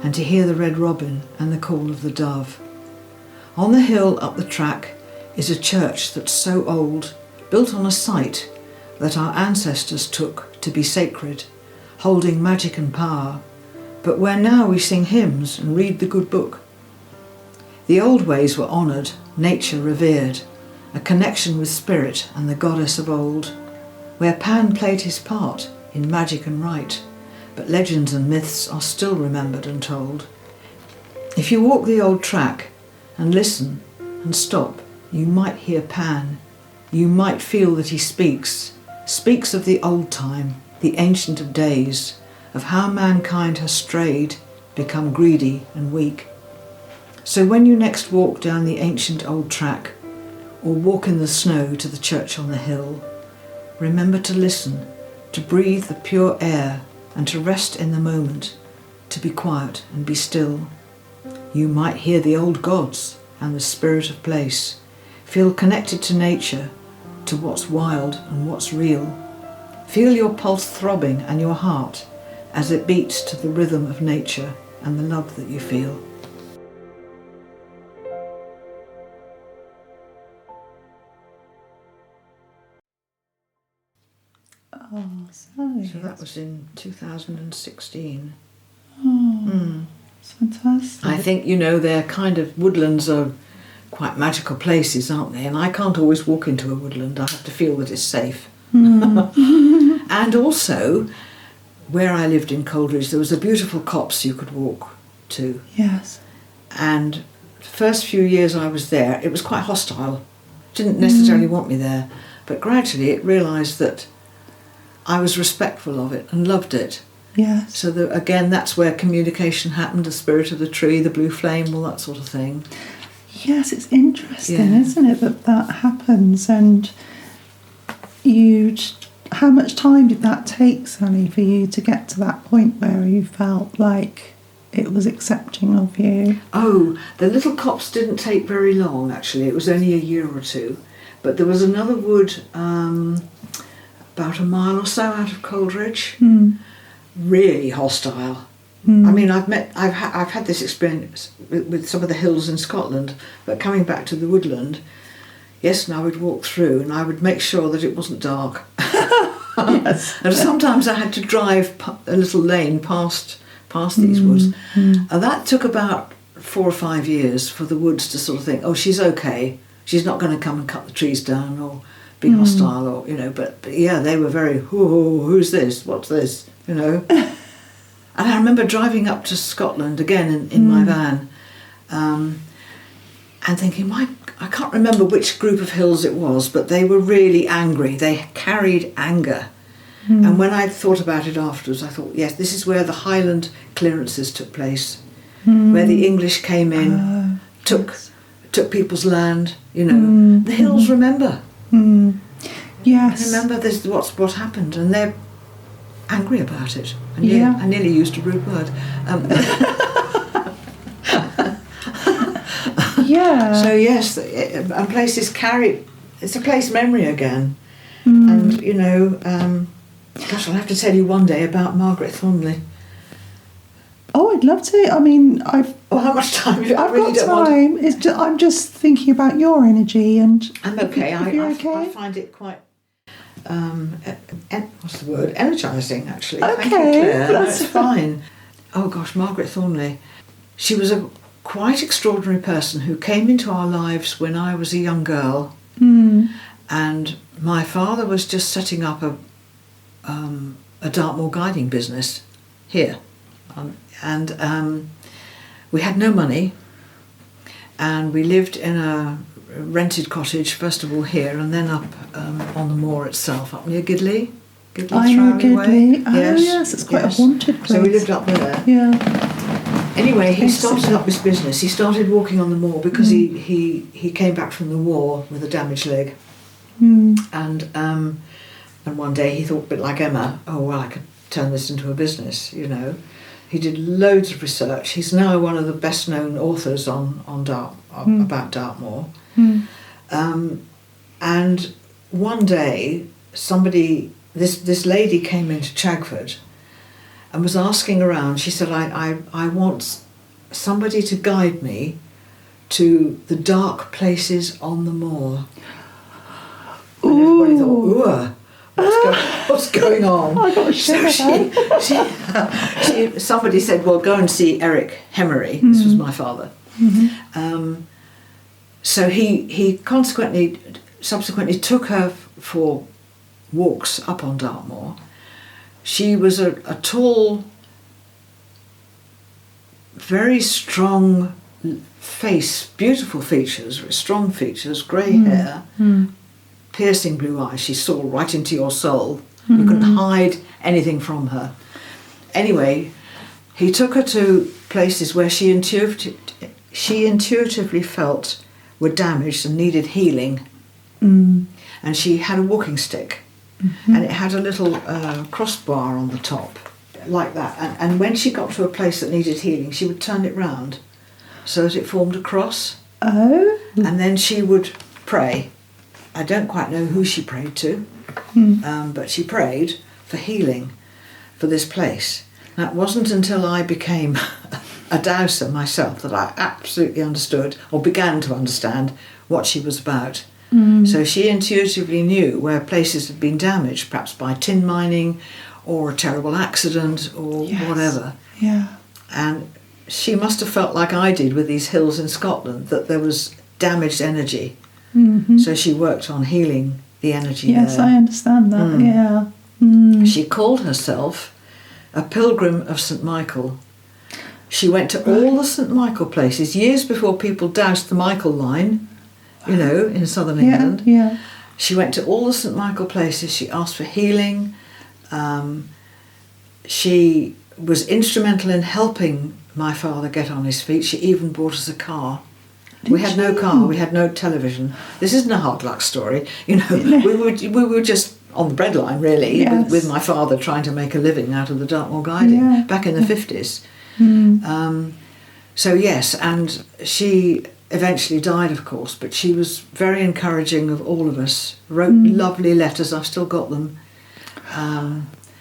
and to hear the red robin and the call of the dove. On the hill up the track is a church that's so old, built on a site that our ancestors took to be sacred, holding magic and power, but where now we sing hymns and read the good book. The old ways were honoured, nature revered, a connection with spirit and the goddess of old, where Pan played his part in magic and rite, but legends and myths are still remembered and told. If you walk the old track and listen and stop, you might hear Pan. You might feel that he speaks of the old time, the ancient of days, of how mankind has strayed, become greedy and weak. So when you next walk down the ancient old track, or walk in the snow to the church on the hill, remember to listen, to breathe the pure air, and to rest in the moment, to be quiet and be still. You might hear the old gods and the spirit of place, feel connected to nature, to what's wild and what's real. Feel your pulse throbbing and your heart as it beats to the rhythm of nature and the love that you feel. Oh, sorry. So that was in 2016. Oh, it's fantastic. I think, their kind of woodlands are quite magical places, aren't they? And I can't always walk into a woodland. I have to feel that it's safe. And also, where I lived in Coleridge, there was a beautiful copse you could walk to. Yes. And the first few years I was there, it was quite hostile. Didn't necessarily want me there. But gradually it realised that I was respectful of it and loved it. Yes. So again, that's where communication happened, the spirit of the tree, the blue flame, all that sort of thing. Yes, it's interesting, isn't it, that happens, and you'd How much time did that take, Sally, for you to get to that point where you felt like it was accepting of you? Oh, the little copse didn't take very long, actually. It was only a year or two. But there was another wood about a mile or so out of Coldridge. Really hostile. I mean, I've had this experience with some of the hills in Scotland, but coming back to the woodland, yes, and I would walk through and I would make sure that it wasn't dark. Yes. And sometimes I had to drive a little lane past these woods. And that took about 4 or 5 years for the woods to sort of think, oh, she's okay. She's not going to come and cut the trees down or be hostile or, you know. But yeah, they were very, who's this? What's this? You know. And I remember driving up to Scotland again in my van and thinking, I can't remember which group of hills it was, but they were really angry. They carried anger. And when I thought about it afterwards, I thought, yes, this is where the Highland clearances took place, where the English came in, took people's land, you know. The hills remember. Yes. Remember this, what happened, and they're angry about it. I nearly used a rude word. Yeah. So yes, and places carry. It's a place memory again, and you know, gosh, I'll have to tell you one day about Margaret Thornley. Oh, I'd love to. I mean, how much time? I've got time. It's just, I'm just thinking about your energy, and I'm okay. I I find it quite. What's the word? Energising, actually. Okay, Thank you, Claire. That's fine. Oh gosh, Margaret Thornley. She was a quite extraordinary person who came into our lives when I was a young girl, and my father was just setting up a Dartmoor guiding business here, and we had no money, and we lived in a rented cottage, first of all here, and then up on the moor itself, up near Gidley. I know Gidley. Oh Yes, yes, it's quite a haunted place. So we lived up there. Yeah. Anyway, he started up this business. He started walking on the moor because he came back from the war with a damaged leg, and one day he thought, a bit like Emma, oh well, I could turn this into a business, you know. He did loads of research. He's now one of the best known authors about Dartmoor. And one day, this lady came into Chagford and was asking around. She said, I want somebody to guide me to the dark places on the moor. And everybody thought, what's going on? I got a shiver. Somebody said, well, go and see Eric Hemery. This was my father. So he subsequently took her for walks up on Dartmoor. She was a tall, very strong face, beautiful features, strong features, grey hair, piercing blue eyes. She saw right into your soul. You couldn't hide anything from her. Anyway, he took her to places where she intuitively felt were damaged and needed healing. And she had a walking stick, and it had a little crossbar on the top, like that. And when she got to a place that needed healing, she would turn it round so that it formed a cross. Oh. And then she would pray. I don't quite know who she prayed to, but she prayed for healing for this place. Now, it wasn't until I became a dowser myself that I absolutely understood, or began to understand, what she was about. So she intuitively knew where places had been damaged, perhaps by tin mining or a terrible accident or whatever. Yeah. And she must have felt like I did with these hills in Scotland, that there was damaged energy. So she worked on healing the energy there. Yes, I understand that, yeah. She called herself a pilgrim of St. Michael. She went to all the St. Michael places years before people doused the Michael line, you know, in southern England. Yeah. She went to all the St. Michael places. She asked for healing. She was instrumental in helping my father get on his feet. She even bought us a car. We had no car. We had no television. This isn't a hard luck story, you know. We were just on the breadline, really, Yes. with my father trying to make a living out of the Dartmoor guiding back in the 50s. So yes, and she eventually died, of course, but she was very encouraging of all of us, wrote lovely letters, I've still got them.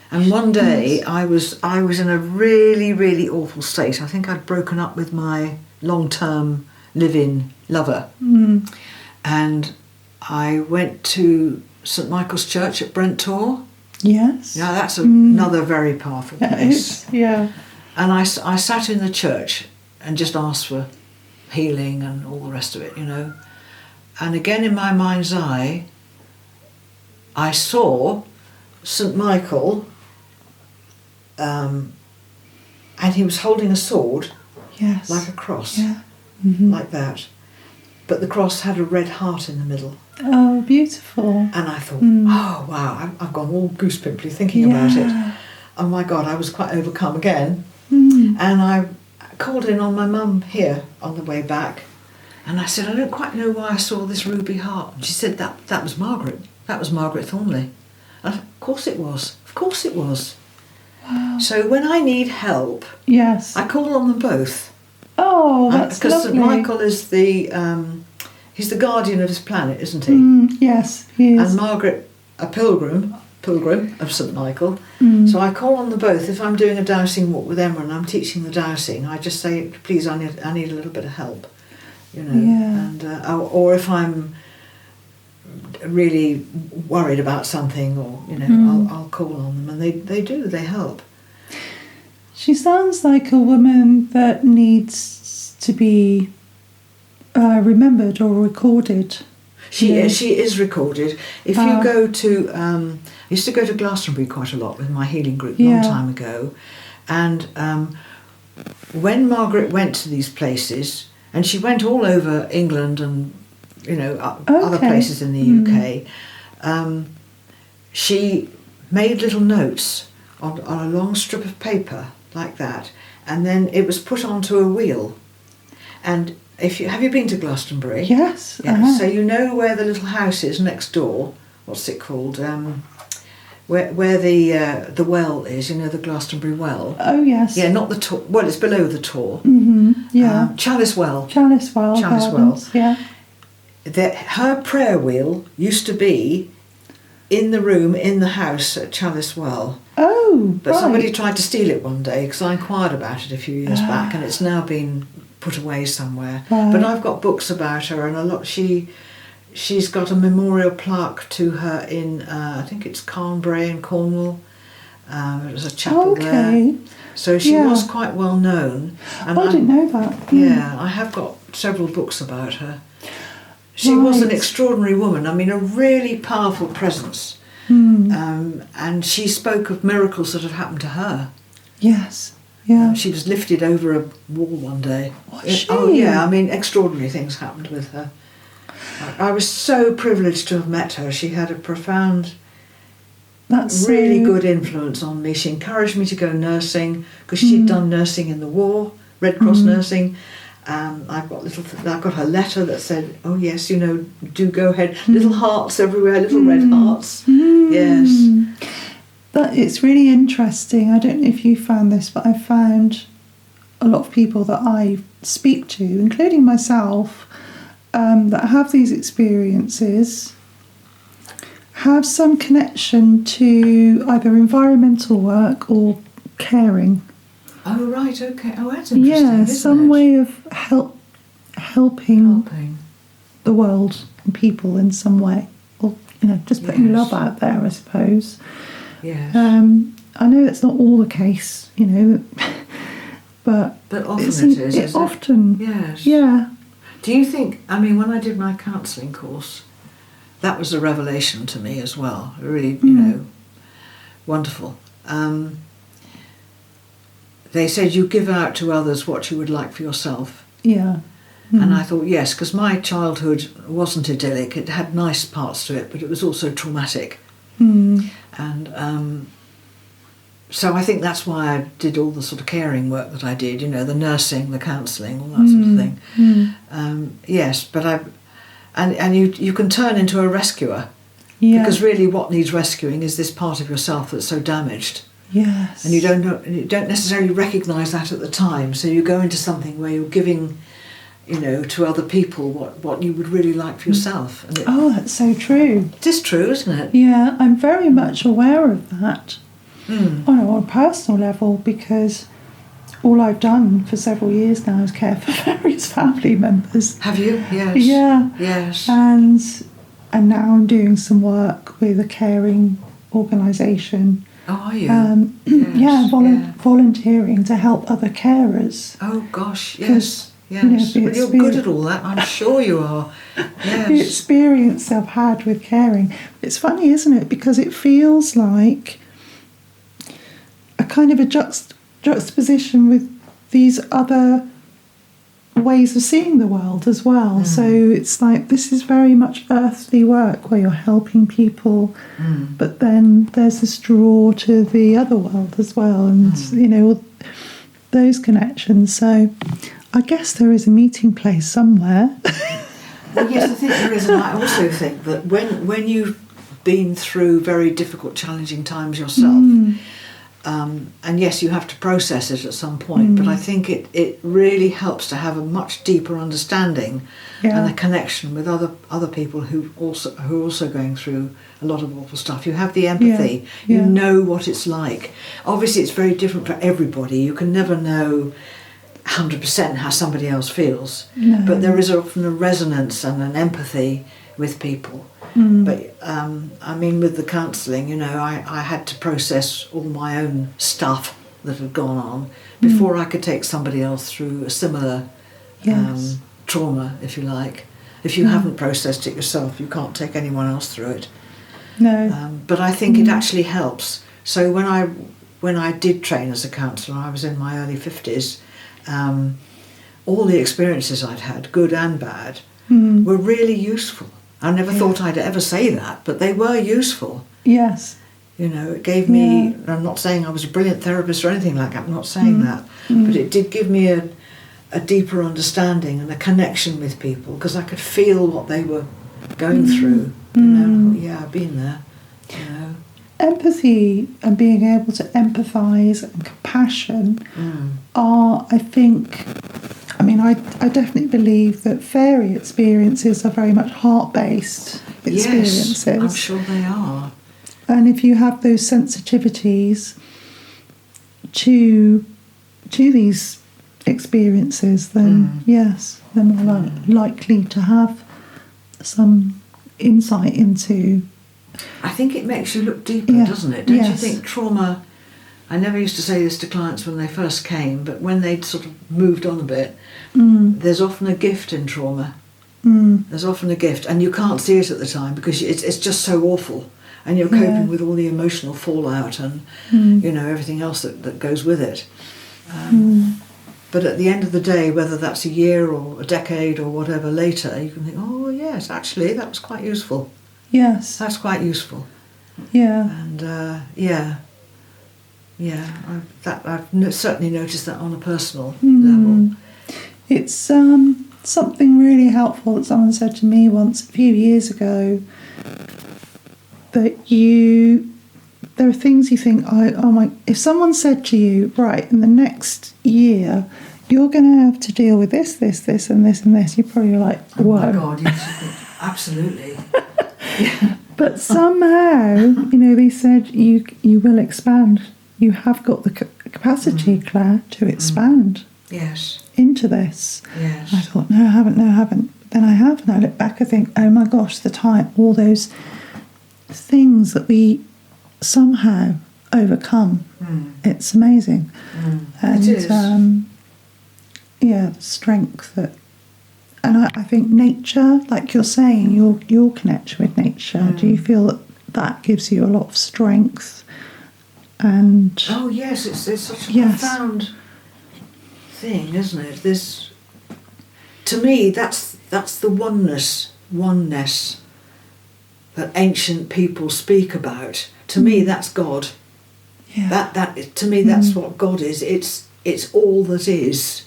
And one day I was in a really, really awful state. I think I'd broken up with my long-term live-in lover. And I went to St Michael's Church at Brent Tor. Yes. Now that's another very powerful place. Yeah. And I sat in the church and just asked for healing and all the rest of it, you know. And again in my mind's eye, I saw St Michael, and he was holding a sword, Yes. like a cross, Yeah. like that. But the cross had a red heart in the middle. Oh, beautiful. And I thought, oh wow, I've gone all goose pimply thinking about it. Oh my God, I was quite overcome again. And I called in on my mum here on the way back, and I said, I don't quite know why I saw this ruby heart. And she said, that was Margaret. That was Margaret Thornley. And of course it was. Of course it was. Wow. So when I need help, Yes. I call on them both. Oh, that's Because lovely. St Michael is he's the guardian of his planet, isn't he? Yes, he is. And Margaret, a pilgrim of St Michael. So I call on them both. If I'm doing a dowsing walk with Emma and I'm teaching the dowsing, I just say, please, I need a little bit of help, you know. Yeah. And or if I'm really worried about something, or you know, I'll call on them, and they help. She sounds like a woman that needs to be remembered or recorded. She Yeah. is recorded. If you go to, I used to go to Glastonbury quite a lot with my healing group a long time ago, and when Margaret went to these places, and she went all over England and you know other places in the UK, she made little notes on a long strip of paper like that, and then it was put onto a wheel, and have you been to Glastonbury? Yes. Yeah. So you know where the little house is next door. What's it called? Where the well is. You know, the Glastonbury well. Oh yes. Yeah, not the Tor. Well, it's below the Tor. Yeah. Chalice Well. Chalice Well. Chalice Gardens, Well. Yeah. Her prayer wheel used to be in the room in the house at Chalice Well. Oh, But right. somebody tried to steal it one day because I inquired about it a few years back, and it's now been put away somewhere. Right. But I've got books about her, and a lot. She's got a memorial plaque to her in I think it's Carnbray in Cornwall. There's a chapel there. So she was quite well known. And I didn't know that. Yeah, I have got several books about her. She was an extraordinary woman. I mean, a really powerful presence. And she spoke of miracles that had happened to her. Yes. Yeah. She was lifted over a wall one day. Was she? Oh yeah, I mean, extraordinary things happened with her. I was so privileged to have met her. She had a profound, really good influence on me. She encouraged me to go nursing because she'd done nursing in the war, Red Cross nursing. I've got her letter that said, "Oh yes, you know, do go ahead." Little hearts everywhere, little red hearts. Yes. But it's really interesting. I don't know if you found this, but I found a lot of people that I speak to, including myself, that have these experiences, have some connection to either environmental work or caring. Oh right, okay. Oh, that's interesting. Yeah, isn't some it? way of helping the world and people in some way, or you know, just putting love out there, I suppose. Yes. I know that's not all the case, you know, but often it is. It often, Yes. yeah. Do you think? I mean, when I did my counselling course, that was a revelation to me as well. Really, you know, wonderful. They said you give out to others what you would like for yourself. Yeah. And I thought, yes, because my childhood wasn't idyllic. It had nice parts to it, but it was also traumatic. And so I think that's why I did all the sort of caring work that I did, you know, the nursing, the counselling, all that sort of thing. Yes, but and you can turn into a rescuer. Yeah. Because really what needs rescuing is this part of yourself that's so damaged. Yes. And you don't necessarily recognise that at the time. So you go into something where you're giving, to other people what you would really like for yourself. And that's so true. it is true, isn't it? Yeah, I'm very much aware of that on a personal level, because all I've done for several years now is care for various family members. Have you? Yes. Yeah. Yes. And now I'm doing some work with a caring organisation. Oh, are you? Yes, volunteering to help other carers. Oh gosh, yes. Yes. Well, you're good at all that, I'm sure you are. Yes. The experience I've had with caring. It's funny, isn't it? Because it feels like a kind of a juxtaposition with these other ways of seeing the world as well. So it's like, this is very much earthly work where you're helping people, but then there's this draw to the other world as well, and those connections. So I guess there is a meeting place somewhere. Well, yes, I think there is, and I also think that when you've been through very difficult, challenging times yourself, and yes, you have to process it at some point, but I think it really helps to have a much deeper understanding and a connection with other people who are also going through a lot of awful stuff. You have the empathy. You know what it's like. Obviously, it's very different for everybody. You can never know 100% how somebody else feels, but there is often a resonance and an empathy with people. But with the counselling, I had to process all my own stuff that had gone on before I could take somebody else through a similar trauma, if you like. If you haven't processed it yourself, you can't take anyone else through it. No. But I think it actually helps. So when I did train as a counsellor, I was in my early 50s. All the experiences I'd had, good and bad, were really useful. I never thought I'd ever say that, but they were useful. Yes. It gave me, I'm not saying I was a brilliant therapist or anything like that, I'm not saying that, but it did give me a deeper understanding and a connection with people, because I could feel what they were going through. I've been there. Empathy and being able to empathise and compassion are, I think, I definitely believe that fairy experiences are very much heart-based experiences. Yes, I'm sure they are. And if you have those sensitivities to these experiences, then yes, they're more likely to have some insight into. I think it makes you look deeper, doesn't it? Don't you think trauma... I never used to say this to clients when they first came, but when they'd sort of moved on a bit, there's often a gift in trauma. There's often a gift, and you can't see it at the time because it's just so awful, and you're coping with all the emotional fallout and everything else that goes with it. But at the end of the day, whether that's a year or a decade or whatever later, you can think, oh yes, actually that was quite useful. Yes. That's quite useful. Yeah. And I've certainly noticed that on a personal level. It's something really helpful that someone said to me once a few years ago, that there are things you think, if someone said to you, right, in the next year, you're going to have to deal with this, and this, and this, you're probably like, whoa. Oh my God, yes, absolutely. But somehow, they said, you will expand. You have got the capacity, Claire, to expand into this. Yes. I thought, no, I haven't. Then I have, and I look back and think, oh my gosh, all those things that we somehow overcome. It's amazing. And it is. The strength that... And I think nature, like you're saying, your connection with nature, do you feel that gives you a lot of strength? And oh yes, it's such a profound thing, isn't it? To me, that's the oneness that ancient people speak about. To me, that's God. Yeah. That to me, that's what God is. It's all that is.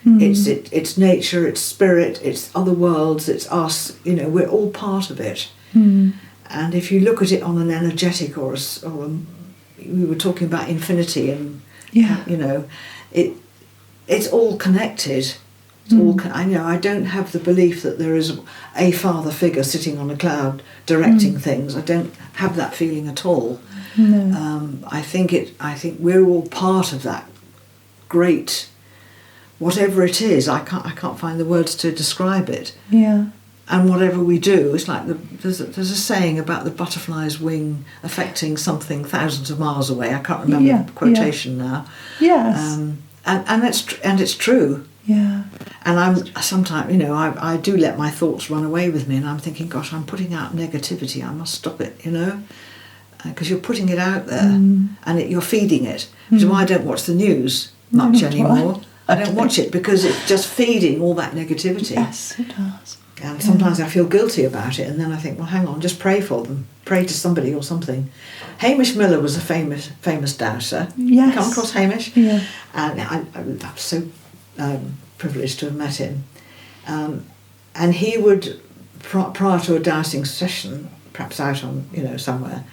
It's nature, it's spirit, it's other worlds, it's us. We're all part of it. And if you look at it on an energetic we were talking about infinity and, you know, it's all connected. It's all. I don't have the belief that there is a father figure sitting on a cloud directing things. I don't have that feeling at all. No. I think we're all part of that great, whatever it is. I can't find the words to describe it. Yeah. And whatever we do, it's like there's a saying about the butterfly's wing affecting something thousands of miles away. I can't remember the quotation now. Yes. And it's true. Yeah. And I'm sometimes, you know, I do let my thoughts run away with me, and I'm thinking, gosh, I'm putting out negativity. I must stop it, you know, because you're putting it out there and you're feeding it. Which is why I don't watch the news much anymore. I don't watch it because it's just feeding all that negativity. Yes, it does. And sometimes I feel guilty about it, and then I think, well, hang on, just pray for them. Pray to somebody or something. Hamish Miller was a famous dowser. Yes. Come across Hamish? Yeah. And I'm so privileged to have met him. And he would, prior to a dowsing session, perhaps out on, you know, somewhere,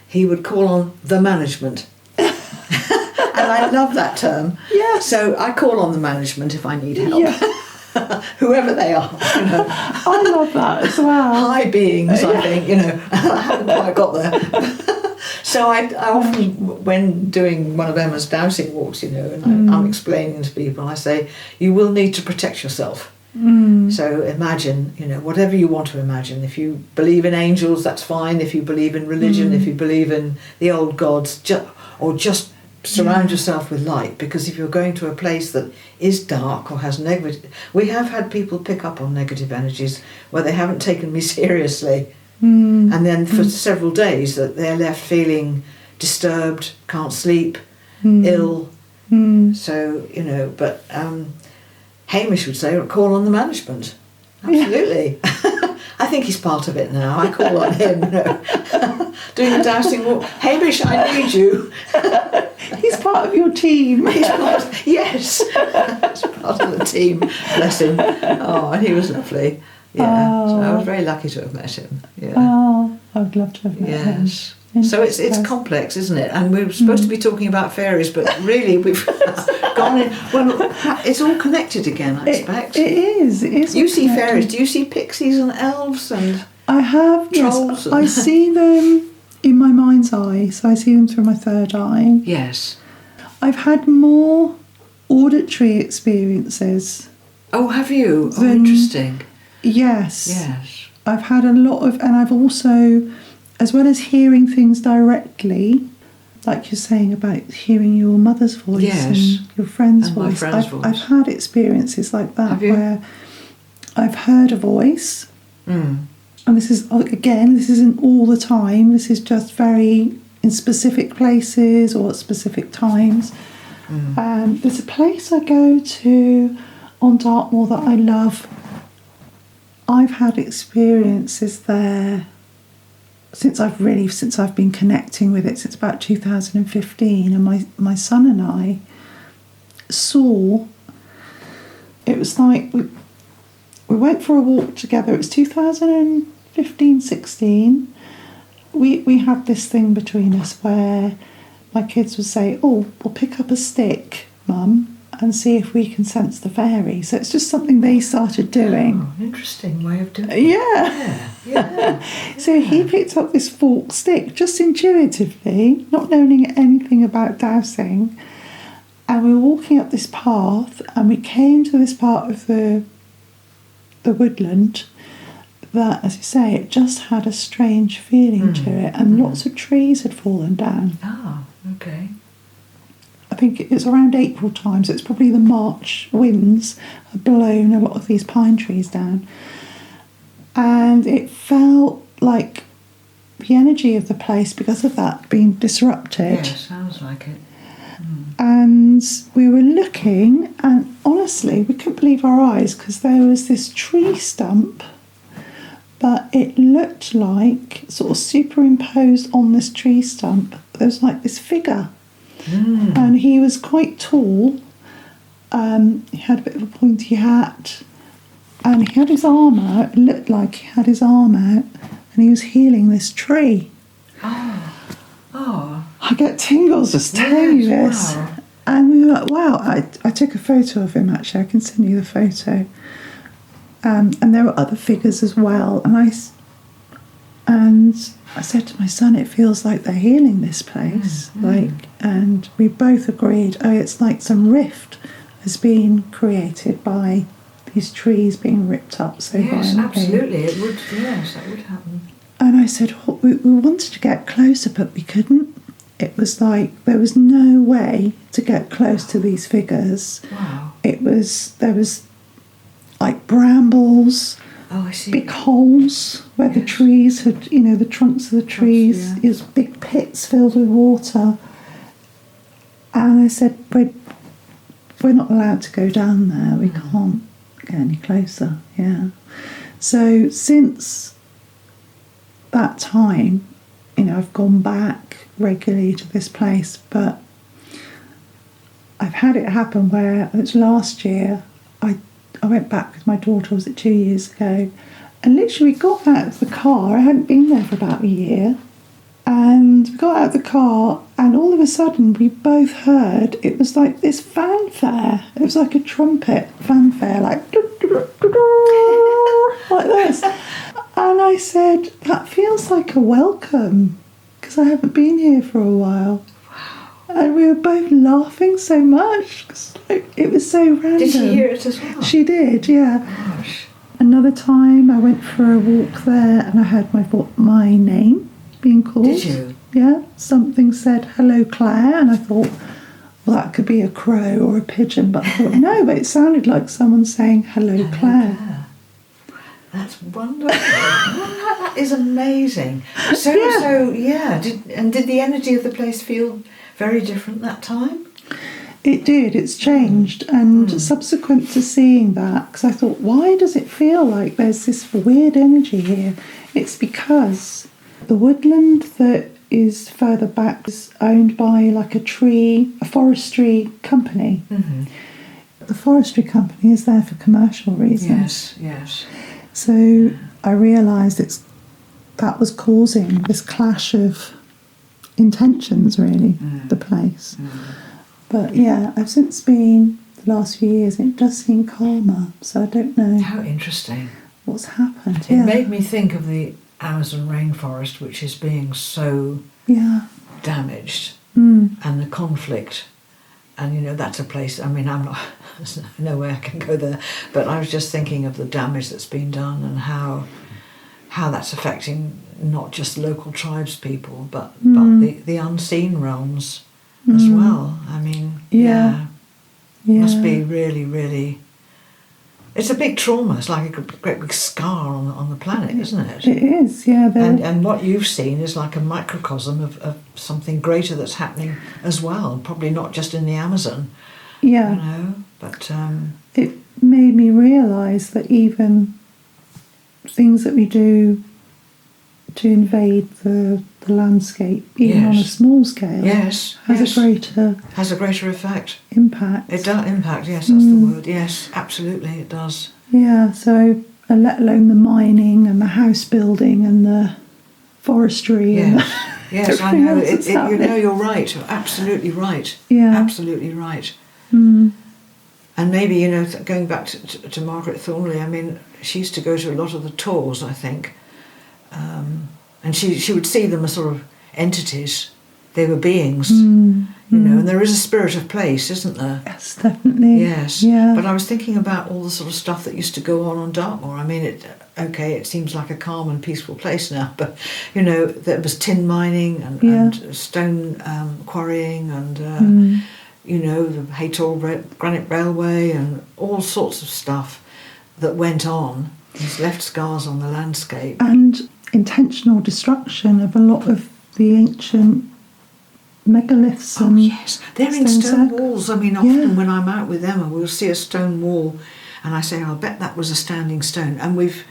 he would call on the management. And I love that term. Yeah. So I call on the management if I need help. Yeah. Whoever they are, you know. I love that as well. High beings, I think, you know. I haven't quite got there. So I often, when doing one of Emma's dowsing walks, you know, and I'm explaining to people, I say, you will need to protect yourself. So imagine, you know, whatever you want to imagine. If you believe in angels, that's fine. If you believe in religion, if you believe in the old gods, just surround yourself with light, because if you're going to a place that is dark or has negative, we have had people pick up on negative energies where they haven't taken me seriously, and then for several days that they're left feeling disturbed, can't sleep, ill. So, you know, but Hamish would say, call on the management. Absolutely. I think he's part of it now. I call on him, you know. Doing a dowsing walk. Hamish, I need you. He's part of your team. Yes. He's part of the team. Bless him. Oh, and he was lovely. Yeah. Oh. So I was very lucky to have met him. Yeah. Oh, I would love to have met him. Yes. So it's complex, isn't it? And we're supposed to be talking about fairies, but really we've gone in. Well, it's all connected again, I expect. It is. You see fairies. Do you see pixies and elves and I have, trolls? Yes. I see them in my mind's eye, so I see them through my third eye. Yes. I've had more auditory experiences. Oh, have you? Oh, interesting. Yes. Yes. I've had a lot of, and I've also, as well as hearing things directly, like you're saying about hearing your mother's voice and your friend's and voice. My friend's voice. I've had experiences like that. Have you? Where I've heard a voice, and this isn't all the time. This is just very in specific places or at specific times. There's a place I go to on Dartmoor that I love. I've had experiences there since I've been connecting with it since about 2015, and my son and I saw, it was like we went for a walk together. It was 2015-16. We had this thing between us where my kids would say, oh, we'll pick up a stick, Mum, and see if we can sense the fairy. So it's just something they started doing. Oh, interesting way of doing it. Yeah. So he picked up this forked stick just intuitively, not knowing anything about dowsing, and we were walking up this path, and we came to this part of the woodland that, as you say, it just had a strange feeling to it, and lots of trees had fallen down. Oh, okay. I think it's around April time, so it's probably the March winds have blown a lot of these pine trees down. And it felt like the energy of the place, because of that, being disrupted. Yeah, sounds like it. And we were looking, and honestly, we couldn't believe our eyes, because there was this tree stump, but it looked like, sort of superimposed on this tree stump, there was like this figure. And he was quite tall. He had a bit of a pointy hat, and he had his arm out. It looked like he had his arm out, and he was healing this tree. Oh. I get tingles just telling you this. Wow. And we were like, wow. I took a photo of him, actually. I can send you the photo. And there were other figures as well. And I said to my son, it feels like they're healing this place. And we both agreed, it's like some rift has been created by these trees being ripped up so Yes, violently. absolutely. It would. Yes, that would happen. And I said, we wanted to get closer, but we couldn't. It was like there was no way to get close to these figures. Wow. There was like brambles, Oh, I see. big holes where the trees had, the trunks of the trees, yeah. is big pits filled with water. And I said, we're not allowed to go down there. We can't get any closer. Yeah. So since that time, I've gone back regularly to this place, but I've had it happen where it's last year. I went back with my daughter, was it 2 years ago, and literally got out of the car. I hadn't been there for about a year, and we got out of the car, and all of a sudden we both heard, it was like this fanfare. It was like a trumpet fanfare, like like this. And I said, that feels like a welcome, because I haven't been here for a while. Wow. And we were both laughing so much, 'cause it was so random. Did she hear it as well? She did, yeah. Gosh. Another time I went for a walk there and I heard my name being called. Did you? Yeah. Something said, hello, Claire. And I thought, well, that could be a crow or a pigeon. But I thought, no, but it sounded like someone saying, hello, Claire. That's wonderful. That is amazing. So, Did the energy of the place feel very different that time? It did, it's changed. And subsequent to seeing that, because I thought, why does it feel like there's this weird energy here? It's because the woodland that is further back is owned by like a forestry company. Mm-hmm. The forestry company is there for commercial reasons. Yes. So I realised that was causing this clash of intentions, really, the place. But yeah, I've since been, the last few years, it does seem calmer, so I don't know. How interesting. What's happened. It made me think of the Amazon rainforest, which is being so damaged, and the conflict. And, that's a place, I'm not, there's no way I can go there, but I was just thinking of the damage that's been done and how that's affecting not just local tribes people, but the unseen realms as well. Must be really, really... It's a big trauma. It's like a great big scar on the planet, isn't it? It is, yeah. And what you've seen is like a microcosm of something greater that's happening as well. Probably not just in the Amazon. Yeah. But... it made me realise that even things that we do to invade the landscape, even on a small scale, has a greater effect. Impact. It does impact. Yes, that's the word. Yes, absolutely, it does. Yeah. So, let alone the mining and the house building and the forestry. Yes, I know. You're right. You're absolutely right. Yeah. Absolutely right. And maybe, going back to Margaret Thornley, she used to go to a lot of the tours, I think. And she would see them as sort of entities. They were beings, and there is a spirit of place, isn't there? Yes, definitely. Yes. Yeah. But I was thinking about all the sort of stuff that used to go on Dartmoor. It seems like a calm and peaceful place now, but, there was tin mining and stone quarrying and, the Haytor Granite Railway and all sorts of stuff that went on. It's left scars on the landscape. And intentional destruction of a lot of the ancient megaliths. Oh, yes. They're in stone circles. walls. Often when I'm out with Emma, we'll see a stone wall and I say, I'll bet that was a standing stone. And we've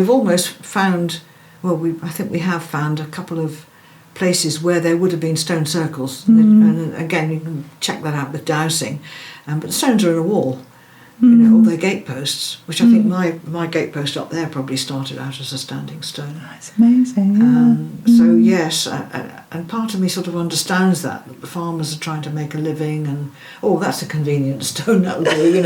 almost found, I think we have found a couple of places where there would have been stone circles. And again, you can check that out with dowsing. But the stones are in a wall. all their gateposts, which I think my gatepost up there probably started out as a standing stone. That's amazing. Yeah. So yes, and part of me sort of understands that the farmers are trying to make a living, and that's a convenient stone, that'll do,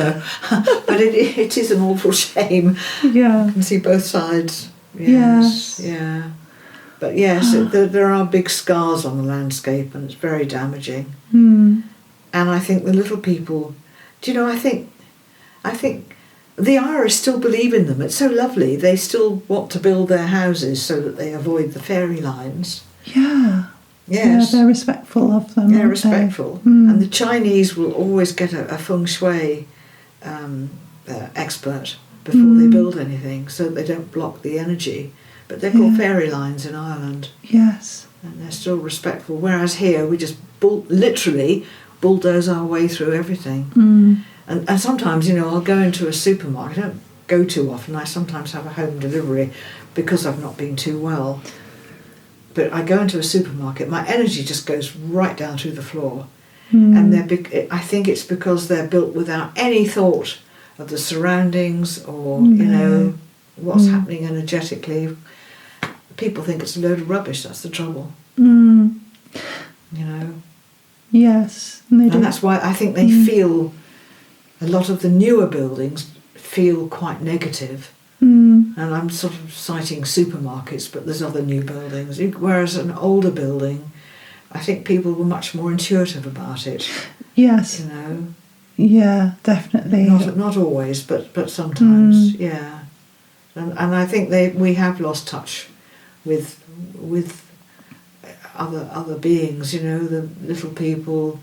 but it is an awful shame. Yeah. You can see both sides. Yes. Yeah. But yes, there are big scars on the landscape, and it's very damaging. And I think the little people, I think the Irish still believe in them. It's so lovely. They still want to build their houses so that they avoid the fairy lines. Yeah. Yes. Yeah, they're respectful of them. They're respectful. And the Chinese will always get a feng shui expert before they build anything, so that they don't block the energy. But they're called fairy lines in Ireland. Yes. And they're still respectful. Whereas here, we just literally bulldoze our way through everything. And sometimes, I'll go into a supermarket. I don't go too often. I sometimes have a home delivery because I've not been too well. But I go into a supermarket, my energy just goes right down through the floor. And I think it's because they're built without any thought of the surroundings or, what's happening energetically. People think it's a load of rubbish, that's the trouble. Yes. And that's why I think they feel, a lot of the newer buildings feel quite negative. And I'm sort of citing supermarkets, but there's other new buildings. Whereas an older building, I think people were much more intuitive about it. Yes. Yeah, definitely. Not always, but sometimes, yeah. And I think we have lost touch with other beings, the little people,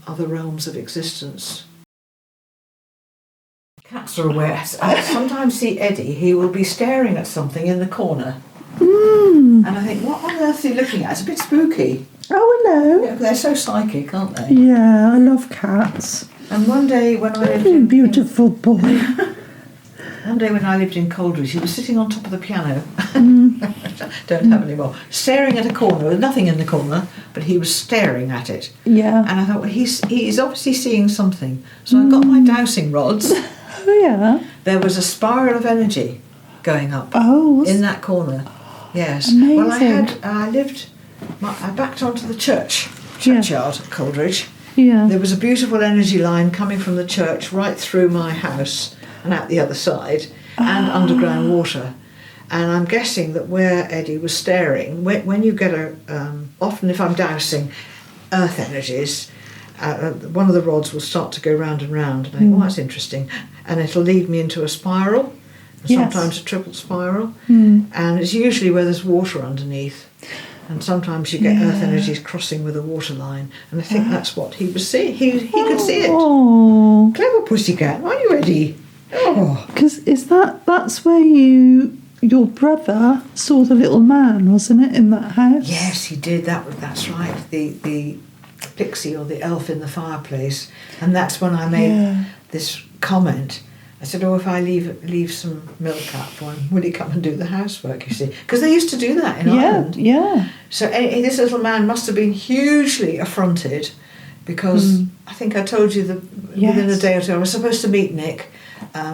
other realms of existence. Cats are aware. I sometimes see Eddie, he will be staring at something in the corner. And I think, what on earth is he looking at? It's a bit spooky. Oh, hello. Yeah, they're so psychic, aren't they? Yeah, I love cats. And one day when I lived beautiful boy. One day when I lived in Coldridge, he was sitting on top of the piano. Don't have any more. Staring at a corner, with nothing in the corner, but he was staring at it. Yeah. And I thought, well, he's obviously seeing something. So I got my dowsing rods. Oh, yeah. There was a spiral of energy going up in that corner. Yes. Amazing. Well, I backed onto the churchyard at Coldridge. Yeah. There was a beautiful energy line coming from the church right through my house and out the other side, and underground water. And I'm guessing that where Eddie was staring, when you get often if I'm dowsing earth energies, one of the rods will start to go round and round, and I think, that's interesting, and it'll lead me into a spiral, sometimes a triple spiral, and it's usually where there's water underneath, and sometimes you get earth energies crossing with a water line, and I think that's what he was seeing. He could see it. Oh, clever pussycat, aren't you, Eddie? Oh, because that's where your brother saw the little man, wasn't it, in that house? Yes, he did. That's right. The pixie or the elf in the fireplace, and that's when I made this comment. I said, if I leave some milk out for him, will he come and do the housework, you see? Because they used to do that in Ireland. Yeah. So this little man must have been hugely affronted, because I think I told you that within a day or two I was supposed to meet Nick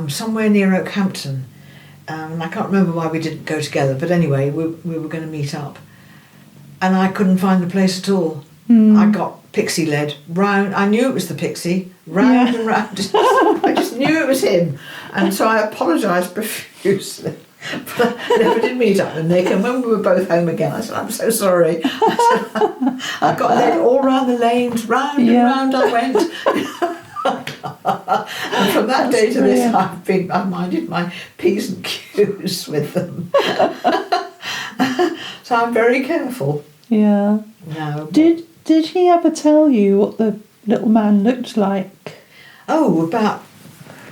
somewhere near Oakhampton. And I can't remember why we didn't go together, but anyway, we were going to meet up. And I couldn't find the place at all. I got pixie led round. I knew it was the pixie, round and round. I just knew it was him. And so I apologised profusely. But I never did meet up with Nick. And when we were both home again, I said, I'm so sorry. I got led all round the lanes, round and round I went. And from that day to this, I've minded my P's and Q's with them. So I'm very careful. Yeah. No. Did he ever tell you what the little man looked like? Oh, about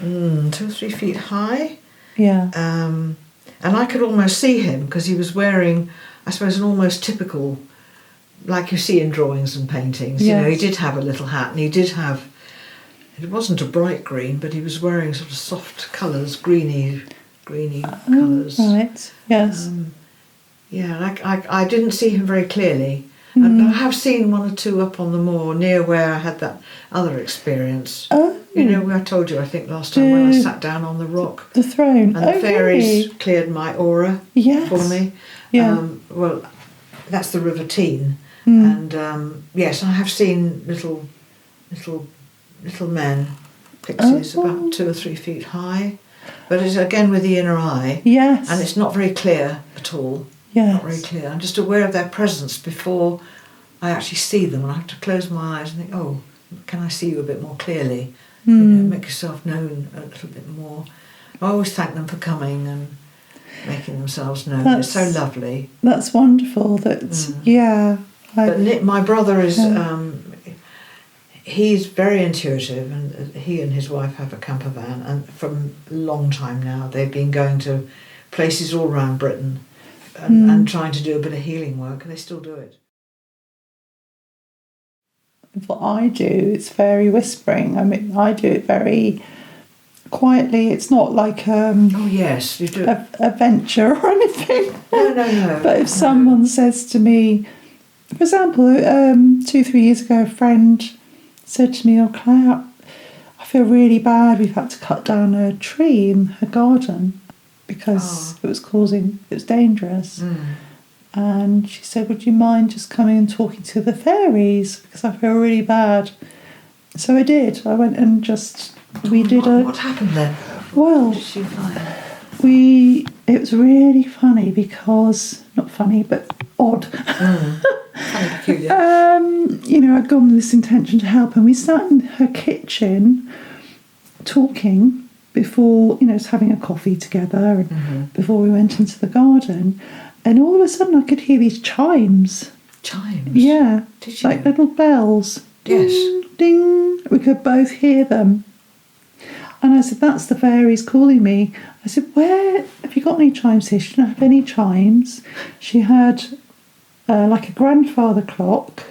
2 or 3 feet high. Yeah. And I could almost see him because he was wearing, I suppose, an almost typical, like you see in drawings and paintings. Yes. He did have a little hat, and he did have. It wasn't a bright green, but he was wearing sort of soft colours, greeny colours. Right, yes. I didn't see him very clearly. And I have seen one or two up on the moor near where I had that other experience. Oh. You know, I told you, I think, last time when I sat down on the rock. The throne. And the fairies really? cleared my aura for me. Yeah. Well, that's the River Tean. And yes, I have seen little men, pixies, about 2 or 3 feet high. But it's again with the inner eye. Yes. And it's not very clear at all. Yes. Not very clear. I'm just aware of their presence before I actually see them. And I have to close my eyes and think, oh, can I see you a bit more clearly? You know, make yourself known a little bit more. I always thank them for coming and making themselves known. It's so lovely. That's wonderful. That's But Nick, my brother is he's very intuitive, and he and his wife have a camper van, and from a long time now they've been going to places all around Britain and trying to do a bit of healing work, and they still do it. What I do is fairy whispering. I mean, I do it very quietly. It's not like oh yes, you do a venture or anything. No. But if someone says to me, for example, 2-3 years ago, a friend said to me, "Oh, Claire, I feel really bad. We've had to cut down a tree in her garden because it was dangerous." And she said, "Would you mind just coming and talking to the fairies? Because I feel really bad." So I did. I went and what happened then? Well, what did she find? It was really funny because, not funny, but odd. Kind of peculiar. You know, I'd gone with this intention to help, and we sat in her kitchen talking before, you know, just having a coffee together and before we went into the garden. And all of a sudden I could hear these chimes. Chimes? Yeah. Did you? Like little bells. Yes. Ding, ding. We could both hear them. And I said, "That's the fairies calling me." I said, "Where, have you got any chimes here?" She didn't have any chimes. She had like a grandfather clock,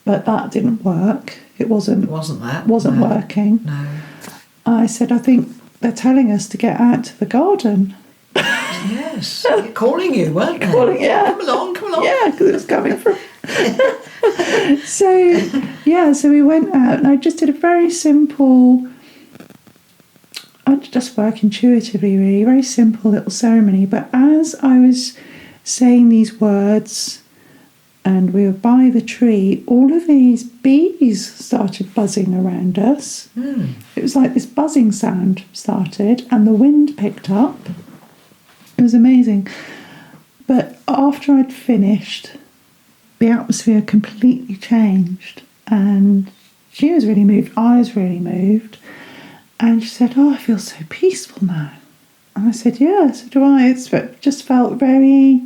but that didn't work. It wasn't working. No. I said, "I think they're telling us to get out to the garden." Yes, they're calling you, weren't they? Come along. Yeah, because it was coming from... So we went out, and I just did a very simple... I just work intuitively, really, very simple little ceremony. But as I was saying these words, and we were by the tree, all of these bees started buzzing around us. It was like this buzzing sound started, and the wind picked up. It was amazing. But after I'd finished, the atmosphere completely changed, and she was really moved, I was really moved, and she said, "Oh, I feel so peaceful now." And I said, "Yeah, so do I." It just felt very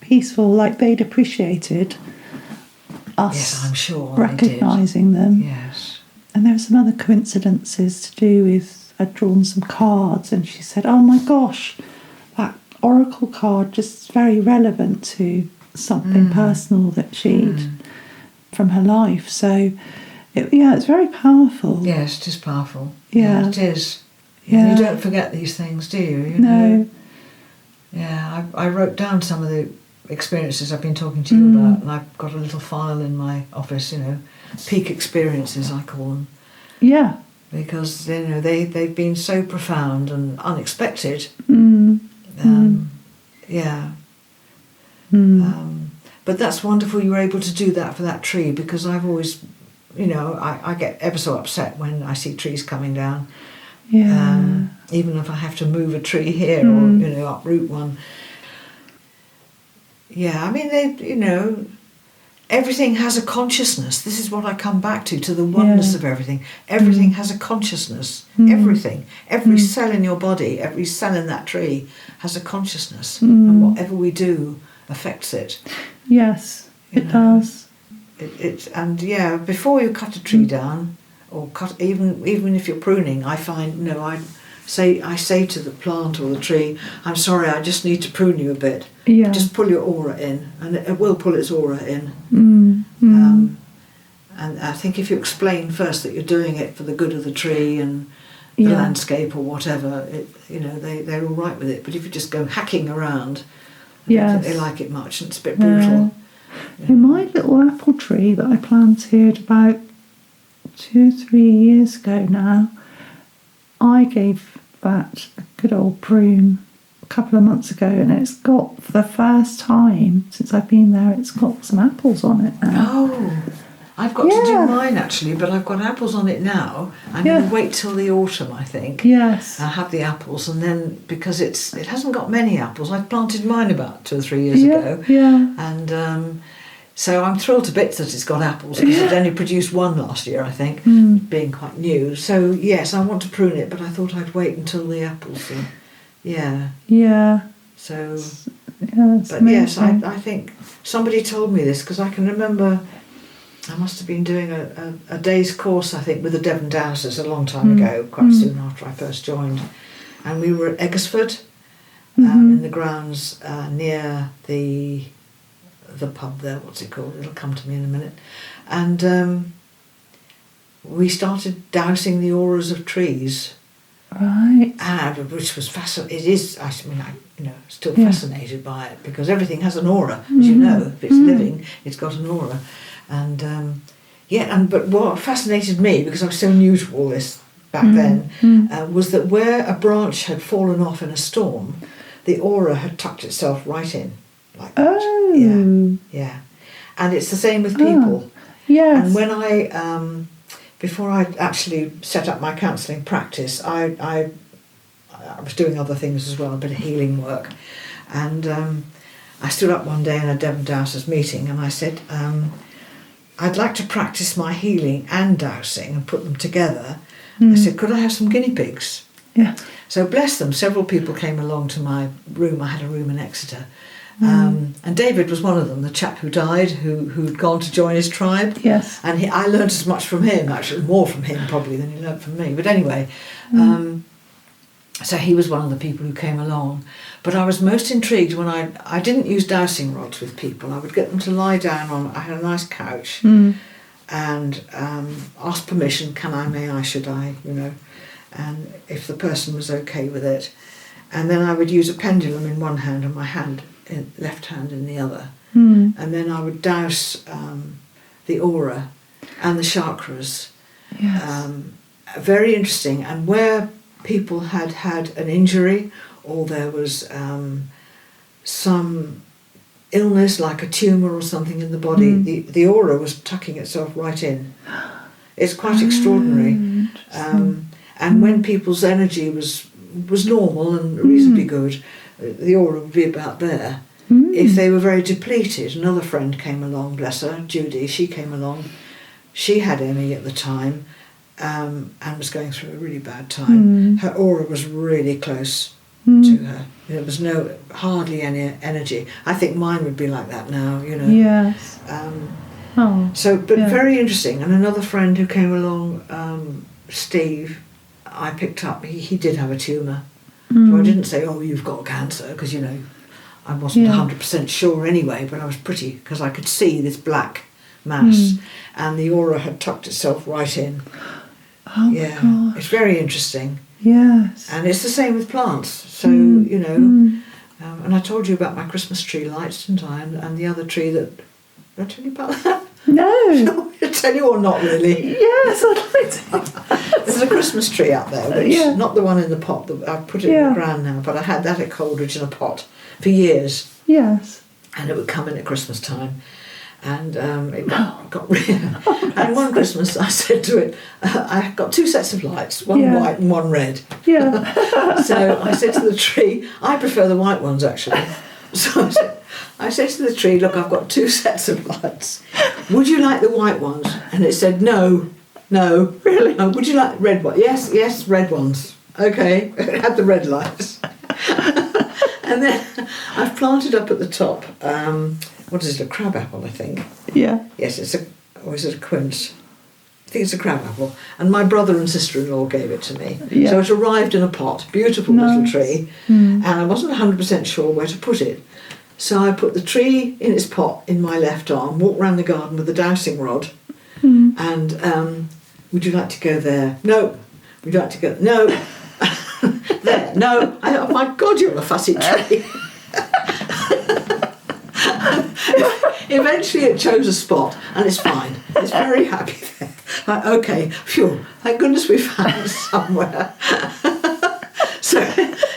peaceful, like they'd appreciated us. Yes, I'm sure recognising them. Yes. And there were some other coincidences to do with, I'd drawn some cards, and she said, "Oh my gosh, that oracle card just very relevant to something personal that she'd from her life." So it's very powerful. Yes, it is powerful. Yeah, it is. Yeah. You don't forget these things, do you? No. Yeah, I wrote down some of the experiences I've been talking to you about, and I've got a little file in my office, you know, peak experiences I call them. Yeah. Because, you know, they've been so profound and unexpected. But that's wonderful you were able to do that for that tree, because I've always, you know, I get ever so upset when I see trees coming down. Yeah. Even if I have to move a tree here or, you know, uproot one. Yeah, I mean, you know, everything has a consciousness. This is what I come back to the oneness of everything. Everything has a consciousness. Everything. Every cell in your body, every cell in that tree has a consciousness. And whatever we do affects it. Yes, it does. Before you cut a tree down, or cut even if you're pruning, I find, I say to the plant or the tree, "I'm sorry, I just need to prune you a bit." Yeah. Just pull your aura in, and it will pull its aura in. And I think if you explain first that you're doing it for the good of the tree and the landscape or whatever, they're all right with it. But if you just go hacking around, I don't think they like it much, and it's a bit brutal. In my little apple tree that I planted about 2-3 years ago now, I gave that a good old prune a couple of months ago, and it's got, for the first time since I've been there, it's got some apples on it now. Oh, I've got to do mine actually, but I've got apples on it now. I'm going to wait till the autumn, I think. Yes. I'll have the apples, and then because it hasn't got many apples, I planted mine about 2 or 3 years ago. Yeah. And so I'm thrilled to bits that it's got apples, because it only produced one last year, I think, being quite new. So yes, I want to prune it, but I thought I'd wait until the apples. Yeah. So. But amazing. Yes, I think somebody told me this, because I can remember I must have been doing a day's course, I think, with the Devon Dowsers a long time ago, quite soon after I first joined. And we were at Eggersford, in the grounds near the pub there, what's it called? It'll come to me in a minute. And we started dousing the auras of trees. Right. Which was fascinating. It is, still fascinated by it, because everything has an aura, as you know. If it's living, it's got an aura. And but what fascinated me, because I was so new to all this back then, was that where a branch had fallen off in a storm, the aura had tucked itself right in, like that. Oh. Yeah. And it's the same with people. Yes. And when I, before I actually set up my counselling practice, I was doing other things as well, a bit of healing work. And I stood up one day in a Devon Dowsers meeting, and I said, I'd like to practice my healing and dowsing and put them together. I said, could I have some guinea pigs? Yeah. So bless them, several people came along to my room. I had a room in Exeter. And David was one of them, the chap who died, who'd gone to join his tribe. Yes. And I learned as much from him, actually, more from him probably than he learned from me. But anyway, so he was one of the people who came along. But I was most intrigued when I didn't use dowsing rods with people. I would get them to lie down on, I had a nice couch, and ask permission, can I, may I, should I, and if the person was okay with it. And then I would use a pendulum in one hand and my left hand in the other. And then I would douse the aura and the chakras. Yes. Very interesting. And where people had an injury, or there was some illness like a tumour or something in the body, the aura was tucking itself right in. It's quite extraordinary. And when people's energy was normal and reasonably good, the aura would be about there. If they were very depleted, another friend came along, bless her, Judy, she came along. She had ME at the time, and was going through a really bad time. Her aura was really close to her. There was hardly any energy. I think mine would be like that now, Yes. Very interesting. And another friend who came along, Steve, I picked up, he did have a tumour. So I didn't say, oh, you've got cancer, because, I wasn't 100% sure anyway, but I was pretty, because I could see this black mass, and the aura had tucked itself right in. Oh my gosh. It's very interesting. Yes. And it's the same with plants. So, and I told you about my Christmas tree lights, didn't I? And the other tree that... Did I tell you about that? No. I tell you or not really? Yes, I'd like to. There's a Christmas tree out there, which not the one in the pot. I've put it in the ground now, but I had that at Coleridge in a pot for years. Yes. And it would come in at Christmas time. And it got and one Christmas I said to it, I got 2 sets of lights, one white and one red. Yeah. So I said to the tree, I prefer the white ones actually. So I said to the tree, look, I've got 2 sets of lights. Would you like the white ones? And it said, no. Really? Would you like red ones? Yes, red ones. Okay, it had the red lights. And then I've planted up at the top, what is it, a crabapple, I think? Yeah. Yes, or is it a quince? I think it's a crabapple. And my brother and sister-in-law gave it to me. Yeah. So it arrived in a pot, beautiful little tree, and I wasn't 100% sure where to put it. So I put the tree in its pot in my left arm, walked round the garden with a dowsing rod, and would you like to go there? No. Would you like to go? No. There. No. Oh my God, you're a fussy tree. Eventually it chose a spot, and it's fine. It's very happy there. Like, okay, phew, thank goodness we found somewhere. So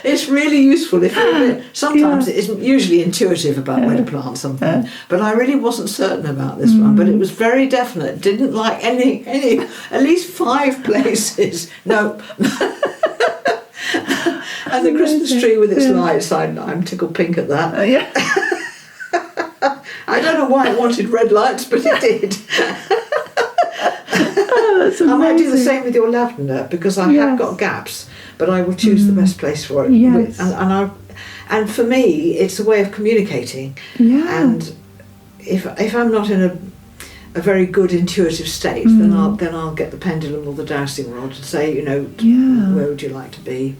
it's really useful if you're a bit, sometimes it isn't usually intuitive about where to plant something, but I really wasn't certain about this one, but it was very definite. Didn't like any at least 5 places. Nope. And the Christmas tree with its lights, I'm tickled pink at that. I don't know why it wanted red lights, but it did. That's amazing. I might do the same with your lavender, because I have got gaps, but I will choose the best place for it. Yes. And for me, it's a way of communicating. Yeah. And if I'm not in a very good intuitive state, then I'll get the pendulum or the dowsing rod and say, where would you like to be?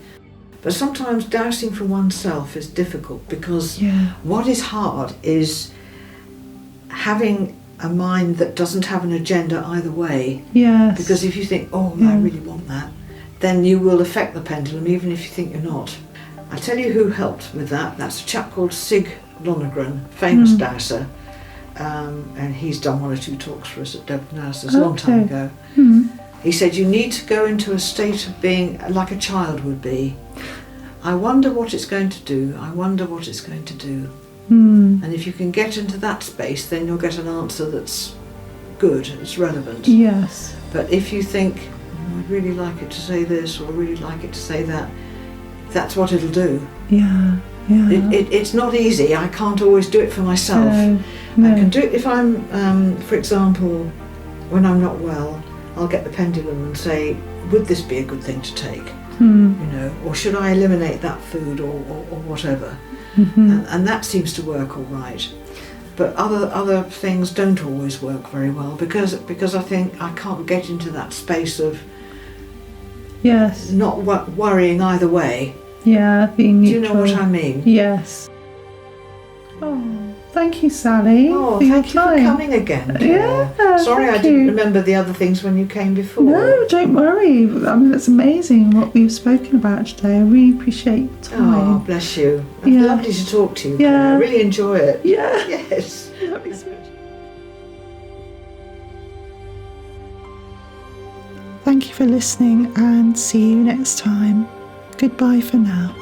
But sometimes dowsing for oneself is difficult, because what is hard is having a mind that doesn't have an agenda either way. Yes. Because if you think, I really want that, then you will affect the pendulum even if you think you're not. I tell you who helped with that. That's a chap called Sig Lonergan, famous dowser. And he's done 1 or 2 talks for us at Dublin Dowsers a long time ago. He said, you need to go into a state of being like a child would be. I wonder what it's going to do. I wonder what it's going to do. And if you can get into that space, then you'll get an answer that's good, it's relevant. Yes. But if you think, I'd really like it to say this, or I'd really like it to say that, that's what it'll do. Yeah. It's not easy. I can't always do it for myself. No. I can do it if I'm, for example, when I'm not well, I'll get the pendulum and say, would this be a good thing to take? Or should I eliminate that food, or whatever? And that seems to work all right. But other things don't always work very well, because I think I can't get into that space of not worrying either way. Yeah, being neutral. Do you know what I mean? Yes. Oh, thank you, Sally. Oh, for your thank you for time. coming again. Yeah, Sorry, I didn't remember the other things when you came before. No, don't worry. I mean, it's amazing what we've spoken about today. I really appreciate your time. Oh, bless you. It's lovely to talk to you. Yeah. I really enjoy it. Yeah. Yes. Thank you for listening, and see you next time. Goodbye for now.